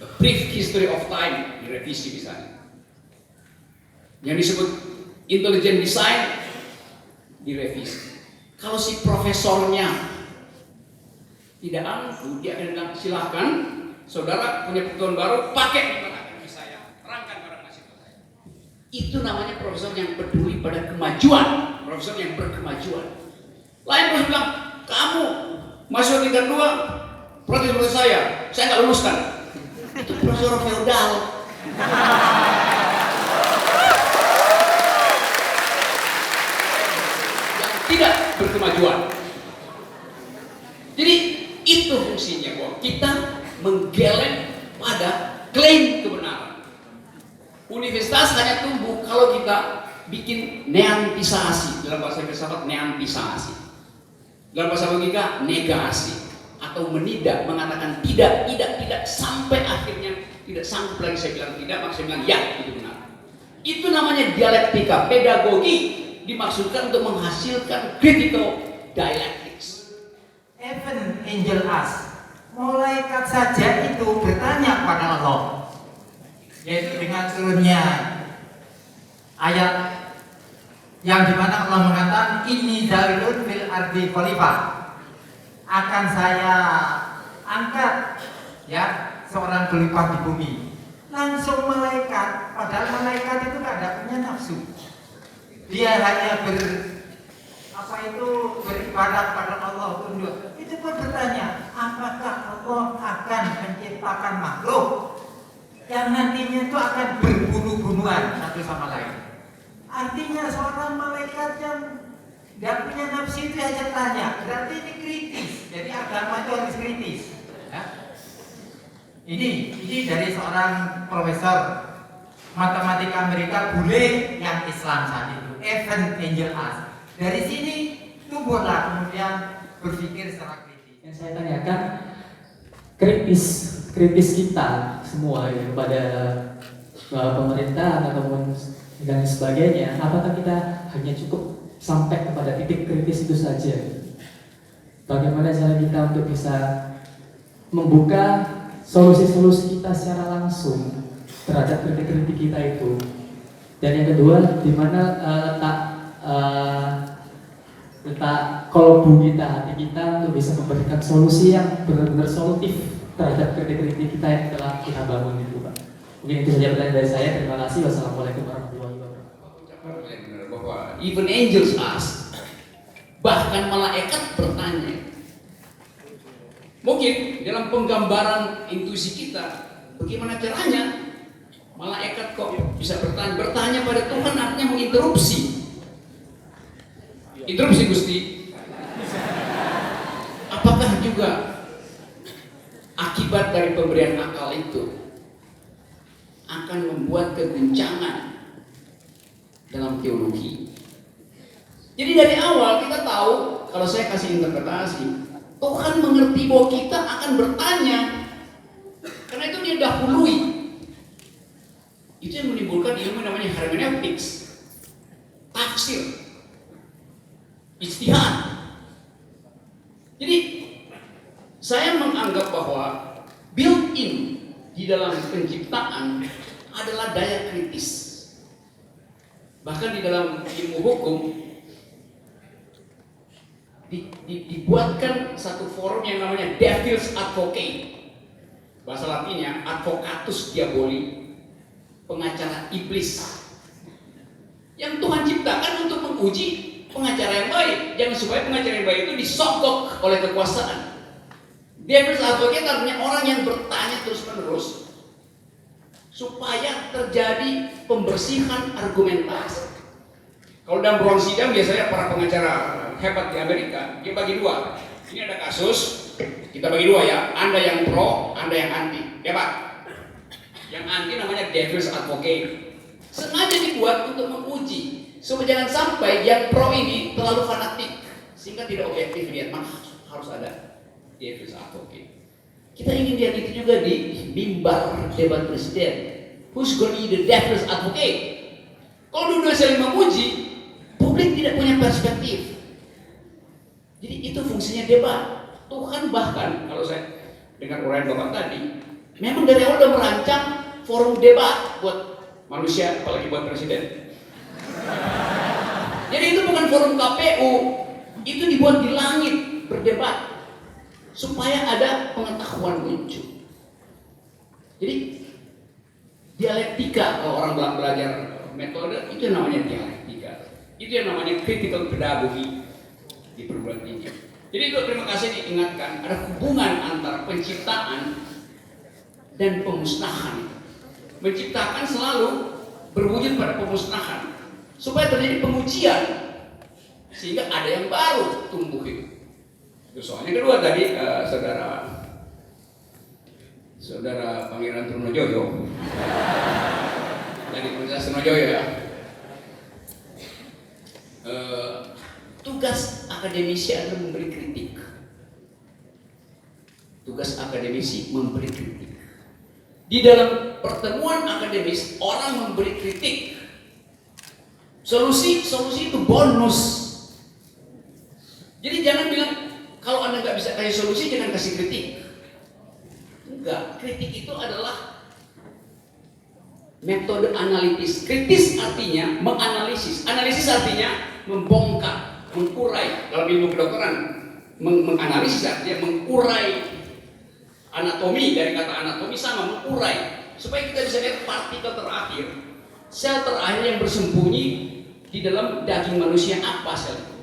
[SPEAKER 5] A Brief History of Time, direvisi misalnya. Yang disebut Intelligent Design, direvisi. Kalau si profesornya tidak angku, dia akan bilang, silahkan saudara punya pengetahuan baru, pakai di mana saya, terangkan pada mahasiswa saya. Itu namanya profesor yang peduli pada kemajuan, profesor yang berkemajuan. Lain profesor bilang, kamu mahasiswa tingkat 2, protes saya nggak luluskan. Itu profesor feodal. Yang tidak berkemajuan. Jadi itu fungsinya bahwa kita menggeleng pada klaim kebenaran. Universitas hanya tumbuh kalau kita bikin neantisasi. Dalam bahasa filsafat neantisasi. Dalam bahasa logika negasi atau menidak, mengatakan tidak sampai akhirnya tidak sanggup lagi saya bilang tidak, maka saya bilang ya, itu benar. Itu namanya dialektika, pedagogi dimaksudkan untuk menghasilkan critical dialectics.
[SPEAKER 7] Even angel us, malaikat saja itu bertanya kepada Allah, yaitu dengan turunnya ayat yang dimana Allah mengatakan ini zalilun fil ardi khalifah, akan saya angkat ya seorang khalifah di bumi. Langsung malaikat, padahal malaikat itu tidak punya nafsu, dia hanya beribadah kepada Allah tunduk. Itu pun bertanya, apakah Allah akan menciptakan makhluk yang nantinya itu akan berbunuh-bunuhan satu sama lain? Artinya seorang malaikat yang tidak punya nafsu itu aja tanya, berarti ini kritis. Jadi agama itu harus kritis. Ya? Ini dari seorang profesor matematika Amerika bule yang Islam saat itu, Evan Angel Ash. Dari sini tumbuhlah kemudian berpikir secara kritis.
[SPEAKER 8] Yang saya tanyakan, kritis kita semua ya, kepada pemerintah ataupun dan sebagainya, apakah kita hanya cukup sampai kepada titik kritis itu saja? Bagaimana cara kita untuk bisa membuka solusi-solusi kita secara langsung terhadap kritik-kritik kita itu? Dan yang kedua, di mana letak kolbu kita, hati kita untuk bisa memberikan solusi yang benar-benar solutif terhadap kritik-kritik kita yang telah kita bangun itu, Pak. Mungkin itu saja pertanyaan dari saya. Terima kasih. Wassalamualaikum warahmatullahi wabarakatuh.
[SPEAKER 5] Bahwa even angels ask, bahkan malaikat bertanya. Mungkin dalam penggambaran intuisi kita, bagaimana caranya malaikat kok bisa bertanya? Bertanya pada Tuhan artinya menginterupsi. Interupsi Gusti. Apakah juga akibat dari pemberian akal itu akan membuat keguncangan dalam teologi? Jadi dari awal kita tahu, kalau saya kasih interpretasi, Tuhan mengerti bahwa kita akan bertanya, karena itu dia dahului. Itu yang menimbulkan ilmu namanya hermeneutics, tafsir, ijtihad. Jadi saya menganggap bahwa built-in di dalam penciptaan adalah daya kritis. Bahkan di dalam ilmu hukum dibuatkan satu forum yang namanya Devil's Advocate. Bahasa Latinnya Advocatus Diaboli, pengacara iblis. Yang Tuhan ciptakan untuk menguji pengacara yang baik. Jangan supaya pengacara yang baik itu disogok oleh kekuasaan. Devil's Advocate artinya orang yang bertanya terus-menerus supaya terjadi pembersihan argumentasi. Kalau dalam ruang sidang biasanya para pengacara hebat di Amerika, dia bagi dua. Ini ada kasus, kita bagi dua ya. Anda yang pro, Anda yang anti. Ya Pak. Yang anti namanya Devil's Advocate. Sengaja dibuat untuk menguji supaya jangan sampai yang pro ini terlalu fanatik sehingga tidak objektif lihat. Maka harus ada Devil's Advocate. Kita ingin lihat itu juga di mimbar debat presiden. Who's gonna be the Devil's Advocate? Kalau dua-dua saling memuji, publik tidak punya perspektif. Jadi itu fungsinya debat. Tuhan bahkan, kalau saya dengar uraian Bapak tadi, memang dari awal sudah merancang forum debat buat manusia, apalagi buat presiden. Jadi itu bukan forum KPU, itu dibuat di langit berdebat supaya ada pengetahuan muncul. Jadi dialektika, kalau orang belajar metode, itu namanya dialektika. Itu yang namanya critical pedagogy di perguruan tinggi. Jadi itu terima kasih diingatkan ada hubungan antara penciptaan dan pemusnahan. Menciptakan selalu berwujud pada pemusnahan supaya terjadi pengujian sehingga ada yang baru tumbuh itu. Soalnya kedua tadi saudara Pangeran Trunojoyo dari Universitas Trunojoyo ya. Tugas akademisi adalah memberi kritik. Tugas akademisi memberi kritik. Di dalam pertemuan akademis orang memberi kritik. Solusi itu bonus. Jadi jangan bilang kalau Anda nggak bisa kasih solusi jangan kasih kritik. Enggak, kritik itu adalah metode analitis. Kritis artinya menganalisis. Analisis artinya membongkar, mengurai. Dalam ilmu kedokteran, menganalisis artinya mengurai anatomi, dari kata anatomi sama mengurai supaya kita bisa lihat partikel terakhir, sel terakhir yang bersembunyi di dalam daging manusia apa sel itu.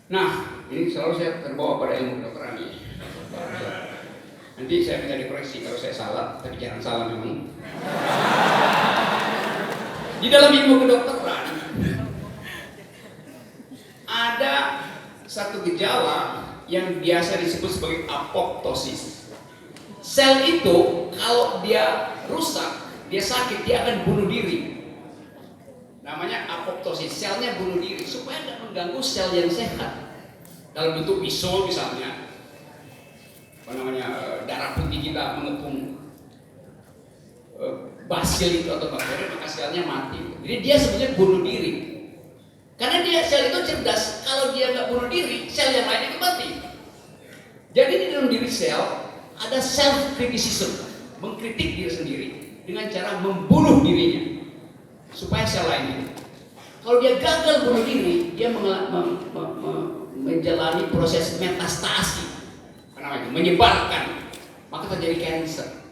[SPEAKER 5] Nah, ini selalu saya terbawa pada ilmu kedokteran ini. Nanti saya minta dikoreksi kalau saya salah, tapi jangan salah memang. Di dalam ilmu kedokteran ada satu gejala yang biasa disebut sebagai apoptosis. Sel itu kalau dia rusak, dia sakit, dia akan bunuh diri. Namanya apoptosis, selnya bunuh diri supaya tidak mengganggu sel yang sehat. Dalam bentuk bisul misalnya, darah putih kita mengepung basil itu atau bakteri, maka selnya mati. Jadi dia sebenarnya bunuh diri. Karena dia sel itu cerdas, kalau dia nggak bunuh diri, sel yang lain itu mati. Jadi di dalam diri sel ada self criticism, mengkritik diri sendiri dengan cara membunuh dirinya supaya sel lain itu. Kalau dia gagal bunuh diri, dia menjalani proses metastasi, menyebarkan, maka terjadi kanker.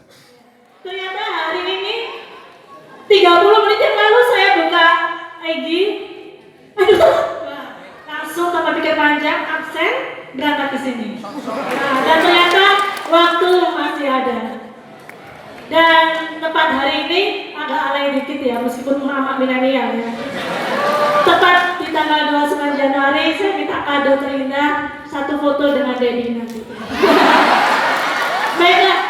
[SPEAKER 9] Ternyata hari ini 30 menit yang lalu saya buka IG, langsung tanpa pikir panjang, absen, berangkat ke sini. Nah, dan ternyata waktu masih ada. Dan tepat hari ini agak alay dikit ya, meskipun amat milenial ya. Tepat di tanggal 29 Januari saya minta kado terindah, satu foto dengan Dedi nanti. Baiklah,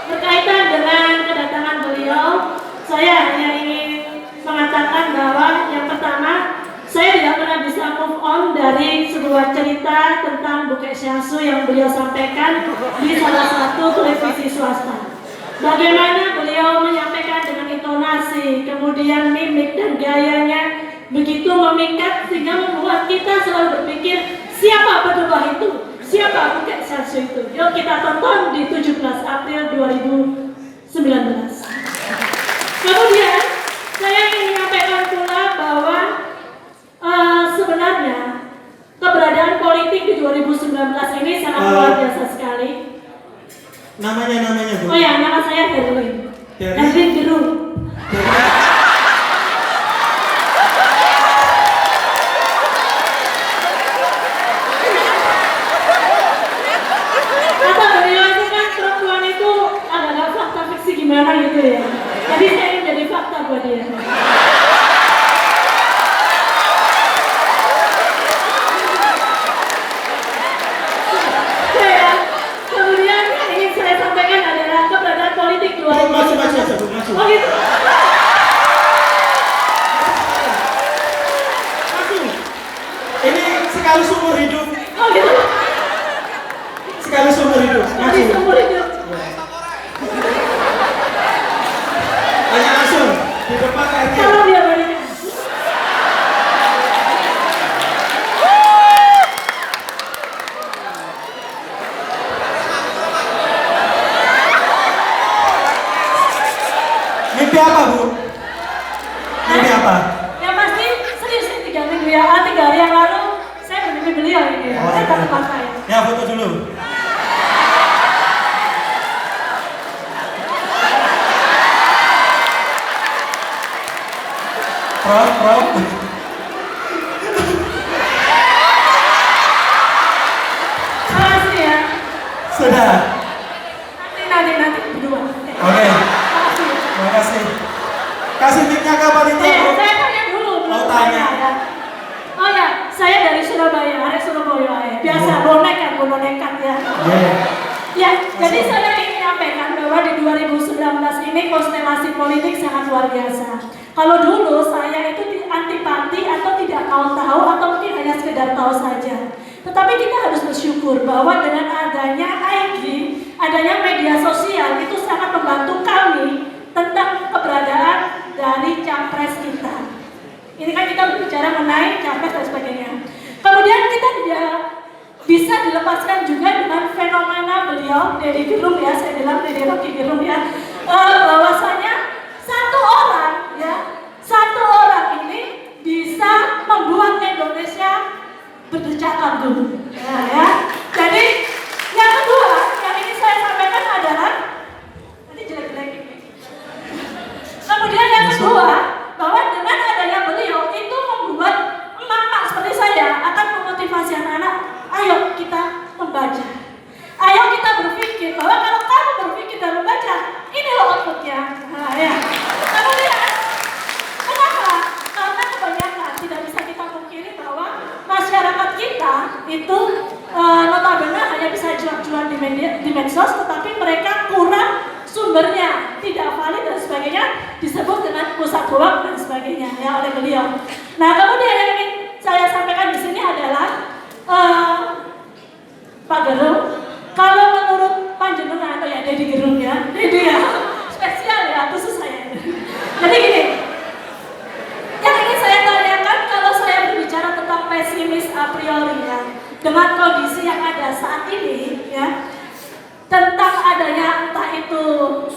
[SPEAKER 9] berkaitan dengan kedatangan beliau, saya hanya ingin mengatakan bahwa yang pertama, saya tidak pernah bisa move on dari sebuah cerita tentang Bukit Syangsu yang beliau sampaikan di salah satu televisi swasta. Bagaimana beliau menyampaikan dengan intonasi, kemudian mimik dan gayanya begitu memikat sehingga membuat kita selalu berpikir, siapa berdua itu? Siapa Bukit Syangsu itu? Yuk kita tonton di 17 April 2019. Kemudian saya ingin menyampaikan pula bahwa sebenarnya keberadaan politik di 2019 ini sangat luar biasa sekali.
[SPEAKER 4] Namanya Bu.
[SPEAKER 9] Oh ya, nama saya Herwin. Herwin Gerung. Kata beliau itu kan perempuan itu agak fakta fiksi gimana gitu ya. Jadi saya ingin jadi fakta buat dia. Kemudian yang ingin saya sampaikan adalah keberadaan politik 2019.
[SPEAKER 4] Masuk.
[SPEAKER 9] Oh gitu.
[SPEAKER 4] Ini sekali seumur hidup.
[SPEAKER 9] Oh gitu.
[SPEAKER 4] Sekali seumur hidup.
[SPEAKER 9] Sekali seumur hidup.
[SPEAKER 4] Hanya langsung di depan RT.
[SPEAKER 9] Kalau dia balik.
[SPEAKER 4] Mimpi apa Bu? Mimpi apa?
[SPEAKER 9] Yang pasti serius ini 3 minggu ya, 3 hari yang lalu saya bermimpi beliau ini. Saya tak tempat saya.
[SPEAKER 4] Ya foto dulu. Prof.
[SPEAKER 9] Makasih ya.
[SPEAKER 4] Sudah.
[SPEAKER 9] Nanti berdua.
[SPEAKER 4] Oke. Terima kasih. Kasih mic-nya ke panitia, Bu.
[SPEAKER 9] Saya tanya dulu.
[SPEAKER 4] Oh, tanya.
[SPEAKER 9] Ya. Oh ya, saya dari Surabaya, Arek Surabaya. Biasa bonek ya, nekat ya. Ya, jadi saya ingin menyampaikan bahwa di 2019 ini konstelasi politik sangat luar biasa. Kalau dulu saya itu antipati atau tidak mau tahu atau mungkin hanya sekedar tahu saja. Tetapi kita harus bersyukur bahwa dengan adanya IG, adanya media sosial itu sangat membantu kami tentang keberadaan dari capres kita. Ini kan kita berbicara mengenai capres dan sebagainya. Kemudian kita tidak bisa dilepaskan juga dengan fenomena beliau, Dedi Gerung ya, saya bilang Dedi Rocky Gerung ya, bahwasanya satu orang ini bisa membuat Indonesia berdecak kagum. Ya. Jadi yang kedua yang ingin saya sampaikan adalah nanti jelek-jelek. Kemudian yang kedua bahwa dengan adanya beliau itu membuat emak-emak seperti saya akan memotivasi anak-anak, ayo kita membaca, ayo kita berpikir bahwa kalau kamu berpikir dan membaca ini loh outputnya. Nah, ya. Kemudian kenapa? Karena kebanyakan tidak bisa kita pungkiri bahwa masyarakat kita itu notabene hanya poros tetapi mereka kurang sumbernya, tidak valid dan sebagainya, disebut dengan pusat hoak dan sebagainya ya oleh beliau. Nah, kemudian yang ingin saya sampaikan di sini adalah Pak Gerung, kalau menurut panjenengan atau ya Dedi Gerung ya, Dedi ya, spesial ya, khusus saya. Jadi gini, yang ingin saya tanyakan kalau saya berbicara tentang pesimis a priori ya, dengan kondisi yang ada saat ini ya, tentang adanya entah itu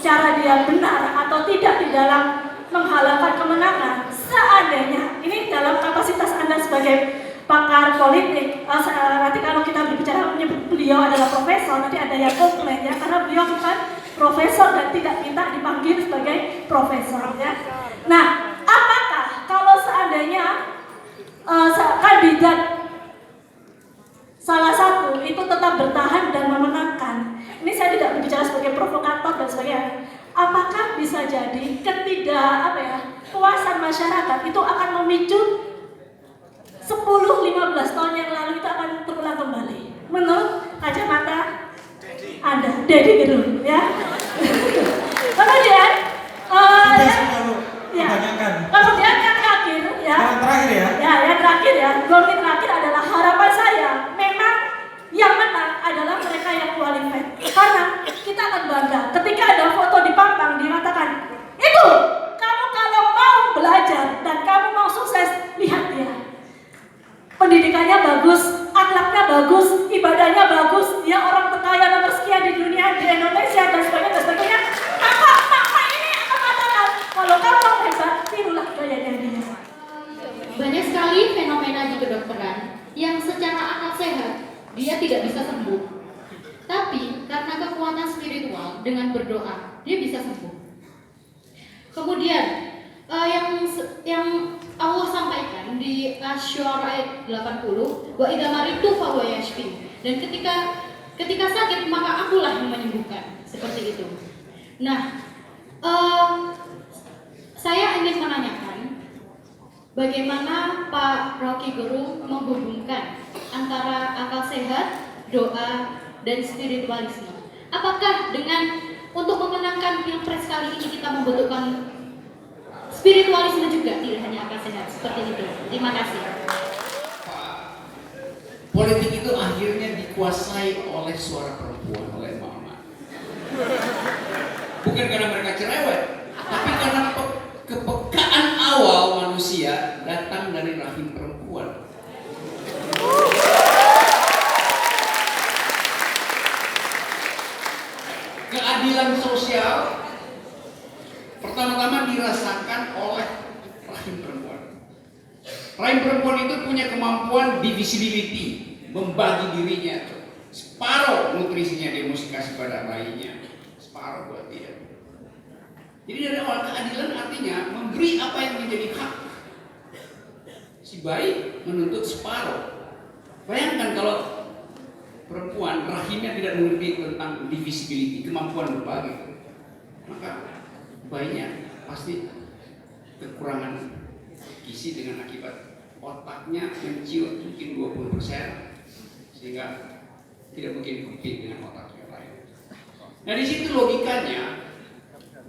[SPEAKER 9] cara dia benar atau tidak di dalam menghalalkan kemenangan, seandainya ini dalam kapasitas Anda sebagai pakar politik, nanti kalau kita berbicara menyebut beliau adalah profesor, nanti ada yang komplain ya, karena beliau bukan profesor dan tidak minta dipanggil sebagai profesor ya. Nah, apakah kalau seandainya kandidat salah satu itu tetap bertahan dan memenangkan, ini saya tidak berbicara sebagai provokator dan sebagainya, apakah bisa jadi puasan masyarakat itu akan memicu 10-15 tahun yang lalu itu akan terulang kembali menurut kacamata Anda, Dedi Gerung ya. Kemudian kemudian yang terakhir ya, yang terakhir ya, 2 menit terakhir adalah harapan saya memang yang menang adalah mereka yang qualified, karena kita akan bangga ketika ada foto di Pampang dikatakan itu kamu kalau mau belajar dan kamu mau sukses, lihat dia pendidikannya bagus, akhlaknya bagus, ibadahnya bagus, dia orang terkaya nomor sekian di dunia, di Indonesia dan sebagainya. Maka ini akan katakan kalau kamu mau hebat, tirulah gayanya dia.
[SPEAKER 10] Banyak sekali fenomena di kedokteran yang secara akal sehat dia tidak bisa sembuh, tapi karena kekuatan spiritual dengan berdoa dia bisa sembuh. Kemudian yang Allah sampaikan di Asy-Syu'ara ayat 80, wa idza maritu fa huwa yashfin, dan ketika sakit maka akulah yang menyembuhkan, seperti itu. Nah, saya ingin menanyakan bagaimana Pak Rocky Gerung menghubungkan antara akal sehat, doa, dan spiritualisme. Apakah dengan untuk memenangkan Pilpres kali ini kita membutuhkan spiritualisme juga, tidak hanya akal sehat, seperti itu. Terima kasih.
[SPEAKER 5] Politik itu akhirnya dikuasai oleh suara perempuan, oleh mama. Bukan karena mereka cerewet, tapi karena kepekaan awal manusia datang dari rahim perempuan. Keadilan sosial pertama-tama dirasakan oleh rahim perempuan. Rahim perempuan itu punya kemampuan divisibility, membagi dirinya. Separuh nutrisinya dia mesti kasih pada bayinya, separuh buat dia. Jadi dari awal keadilan artinya memberi apa yang menjadi hak. Si bayi menuntut separuh. Bayangkan kalau perempuan rahimnya tidak mengerti tentang divisibility, kemampuan berbagi, maka bayinya pasti kekurangan gizi dengan akibat otaknya menciut mungkin 20%, sehingga tidak mungkin compete dengan otak yang lain. Nah, di situ logikanya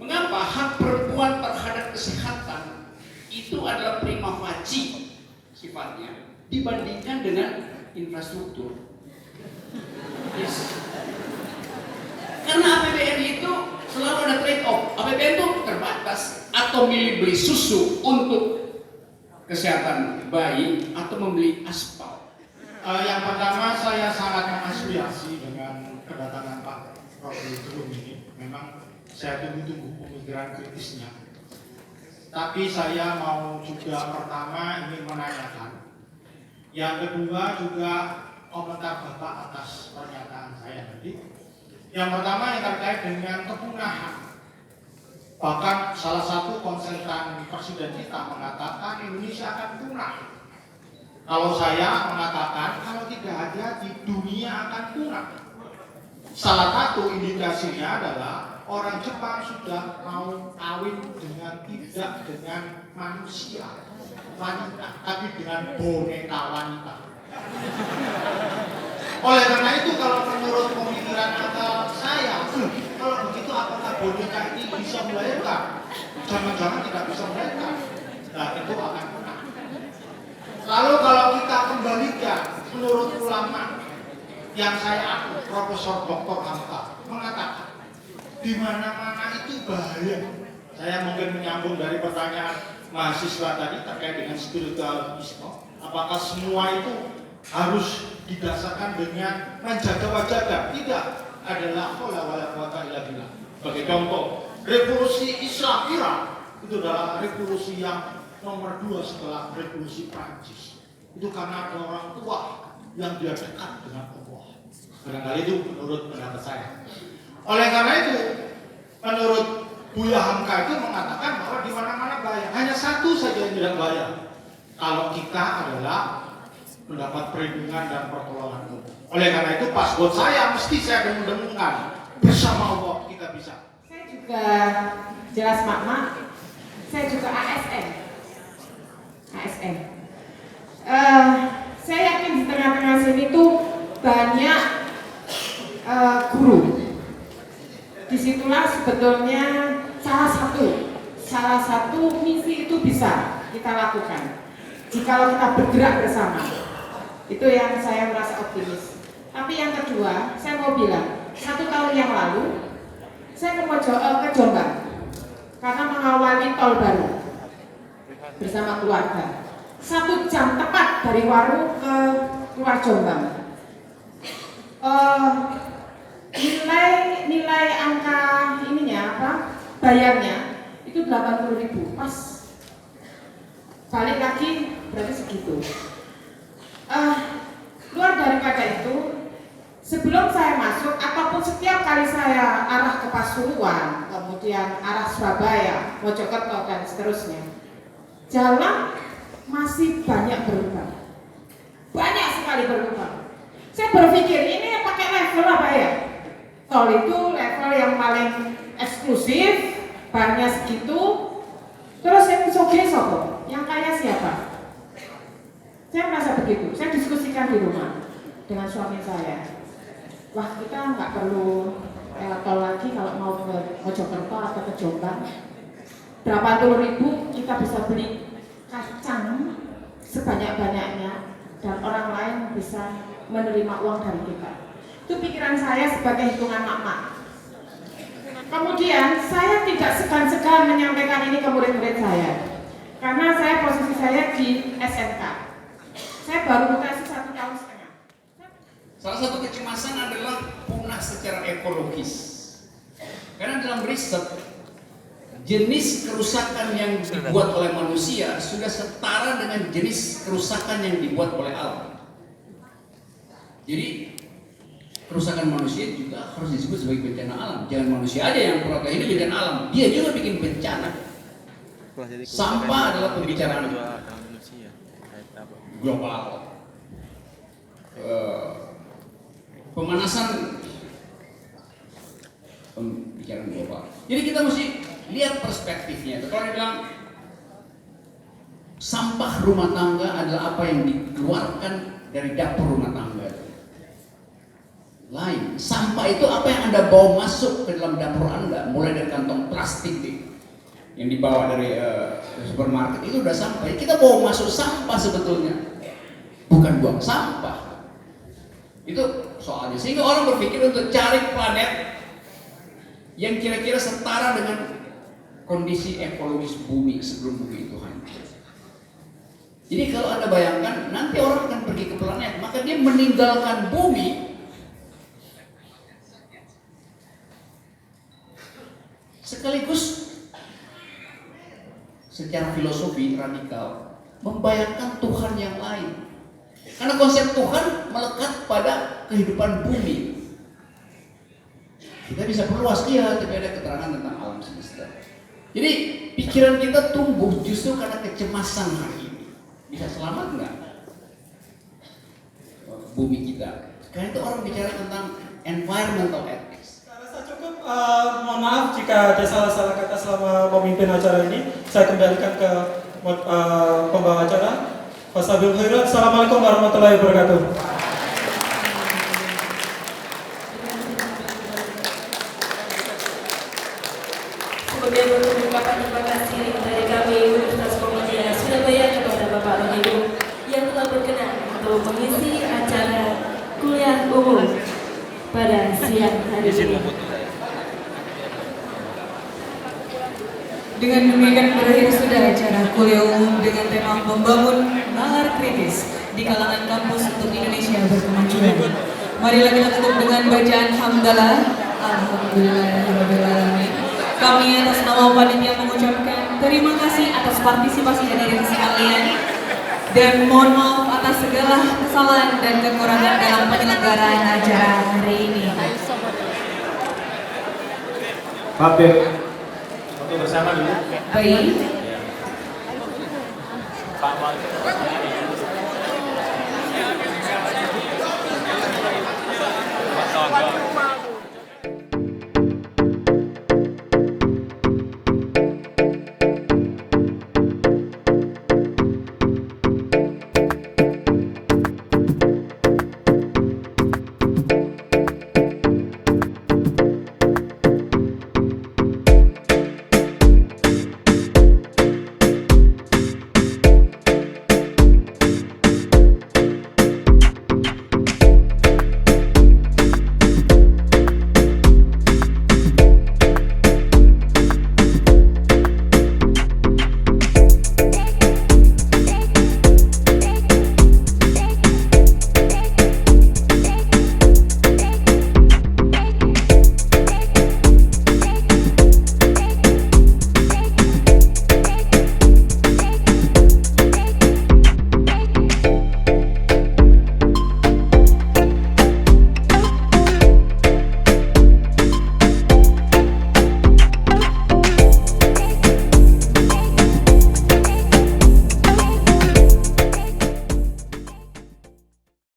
[SPEAKER 5] mengapa hak perempuan terhadap kesehatan itu adalah prima facie sifatnya dibandingkan dengan infrastruktur. Yes. Karena APBN itu selalu ada trade off. APBN itu terbatas, atau milih beli susu untuk kesehatan bayi atau membeli aspal.
[SPEAKER 11] Yang pertama, saya sangat mengasosiasi dengan kedatangan Pak Rocky Gerung ini. Memang saya tunggu-tunggu pemikiran kritisnya. Tapi saya mau juga pertama ingin menanyakan. Yang kedua juga komentar Bapak atas pernyataan saya tadi. Yang pertama yang terkait dengan kepunahan. Bahkan salah satu konsultan presiden kita mengatakan Indonesia akan punah. Kalau saya mengatakan kalau tidak hati-hati dunia akan punah. Salah satu indikasinya adalah orang Jepang sudah mau kawin tidak dengan manusia wanita, tapi dengan boneka wanita. Oleh karena itu kalau menurut pemikiran akal saya saya, kalau begitu apakah boneka ini bisa melahirkan? Jangan-jangan tidak bisa melahirkan. Nah, itu akan menang. Lalu kalau kita kembalikan menurut ulama yang saya akui, Profesor Dr. Hamka mengatakan di mana-mana itu bahaya. Saya mungkin menyambung dari pertanyaan mahasiswa tadi terkait dengan spiritualisme. Apakah semua itu harus didasarkan dengan menjaga-jaga? Tidak. Adalah wala wala quwata illa billah. Sebagai contoh, revolusi Islam Iran itu adalah revolusi yang nomor 2 setelah revolusi Prancis. Itu karena ada orang tua yang dia dekat dengan Allah. Barangkali itu menurut pendapat saya. Oleh karena itu, menurut Buya Hamka itu mengatakan bahwa di mana-mana bahaya. Hanya satu saja yang tidak bahaya. Kalau kita adalah mendapat perlindungan dan pertolongan Allah. Oleh karena itu, pas buat saya mesti saya dengung-dengungkan bersama Allah kita bisa.
[SPEAKER 12] Saya juga jelas mak-mak. Saya juga ASN. Saya yakin di tengah-tengah sini tuh banyak guru. Disitulah sebetulnya salah satu misi itu bisa kita lakukan jikalau kita bergerak bersama. Itu yang saya merasa optimis. Tapi yang kedua, saya mau bilang 1 tahun yang lalu saya ke Jombang karena mengawali tol baru bersama keluarga. 1 jam tepat dari Waru ke luar Jombang. Nilai angka bayarnya itu 80.000 pas balik lagi berarti segitu. Luar daripada itu, sebelum saya masuk ataupun setiap kali saya arah ke Pasuruan, kemudian arah Surabaya, Mojokerto dan seterusnya, jalan masih banyak berubah, banyak sekali berubah. Saya berpikir ini pakai level apa ya? Tol itu level yang paling eksklusif, banyak segitu. Terus yang soge sopo, yang kaya siapa? Saya merasa begitu. Saya diskusikan di rumah dengan suami saya. Wah, kita nggak perlu tol lagi kalau mau ke Mojokerto atau ke Jombang. Berapa puluh ribu kita bisa beli kacang sebanyak-banyaknya dan orang lain bisa menerima uang dari kita. Itu pikiran saya sebagai hitungan mak-mak. Kemudian saya tidak segan-segan menyampaikan ini ke murid-murid saya, karena saya posisi saya di SMK. Saya baru mutasi 1,5 tahun.
[SPEAKER 5] Salah satu kecemasan adalah punah secara ekologis. Karena dalam riset, jenis kerusakan yang dibuat oleh manusia sudah setara dengan jenis kerusakan yang dibuat oleh alam. Jadi kerusakan manusia juga harus disebut sebagai bencana alam. Jangan manusia aja yang protes ini bencana alam, dia juga bikin bencana. Sampah adalah pembicaraan global. Pemanasan pembicaraan global. Jadi kita mesti lihat perspektifnya. Kalau dibilang sampah rumah tangga adalah apa yang dikeluarkan dari dapur rumah tangga. Lain, sampah itu apa yang Anda bawa masuk ke dalam dapur Anda, mulai dari kantong plastik yang dibawa dari supermarket itu udah sampah. Kita bawa masuk sampah sebetulnya, bukan buang sampah. Itu soalnya. Sehingga orang berpikir untuk cari planet yang kira-kira setara dengan kondisi ekologis bumi sebelum bumi itu hancur. Jadi kalau Anda bayangkan, nanti orang akan pergi ke planet, maka dia meninggalkan bumi. Sekaligus secara filosofi radikal membayangkan Tuhan yang lain. Karena konsep Tuhan melekat pada kehidupan bumi. Kita bisa perluas dia, tapi ada keterangan tentang alam semesta. Jadi pikiran kita tumbuh justru karena kecemasan hari ini. Bisa selamat nggak bumi kita? Karena itu orang bicara tentang environmental ethics.
[SPEAKER 4] Saya rasa cukup. Mohon maaf jika ada salah-salah kata selama memimpin acara ini. Saya kembalikan ke pembawa acara. Wassalamualaikum khairat. Assalamualaikum warahmatullahi wabarakatuh.
[SPEAKER 1] Kemudian untuk ungkapan terima kasih dari kami Universitas Muhammadiyah Surabaya kepada Bapak dan Ibu yang telah berkenan untuk mengisi acara kuliah umum pada siang hari ini. Dengan demikian berakhir sudah acara kuliah umum dengan tema membangun nalar kritis di kalangan kampus untuk Indonesia berkemajuan. Marilah kita tutup dengan bacaan hamdalah. Alhamdulillahirrahmanirrahim. Kami atas nama panitia mengucapkan terima kasih atas partisipasi hadirin sekalian dan mohon maaf atas segala kesalahan dan kekurangan dalam penyelenggaraan acara hari ini.
[SPEAKER 4] Foto bersama dulu.
[SPEAKER 1] Baik.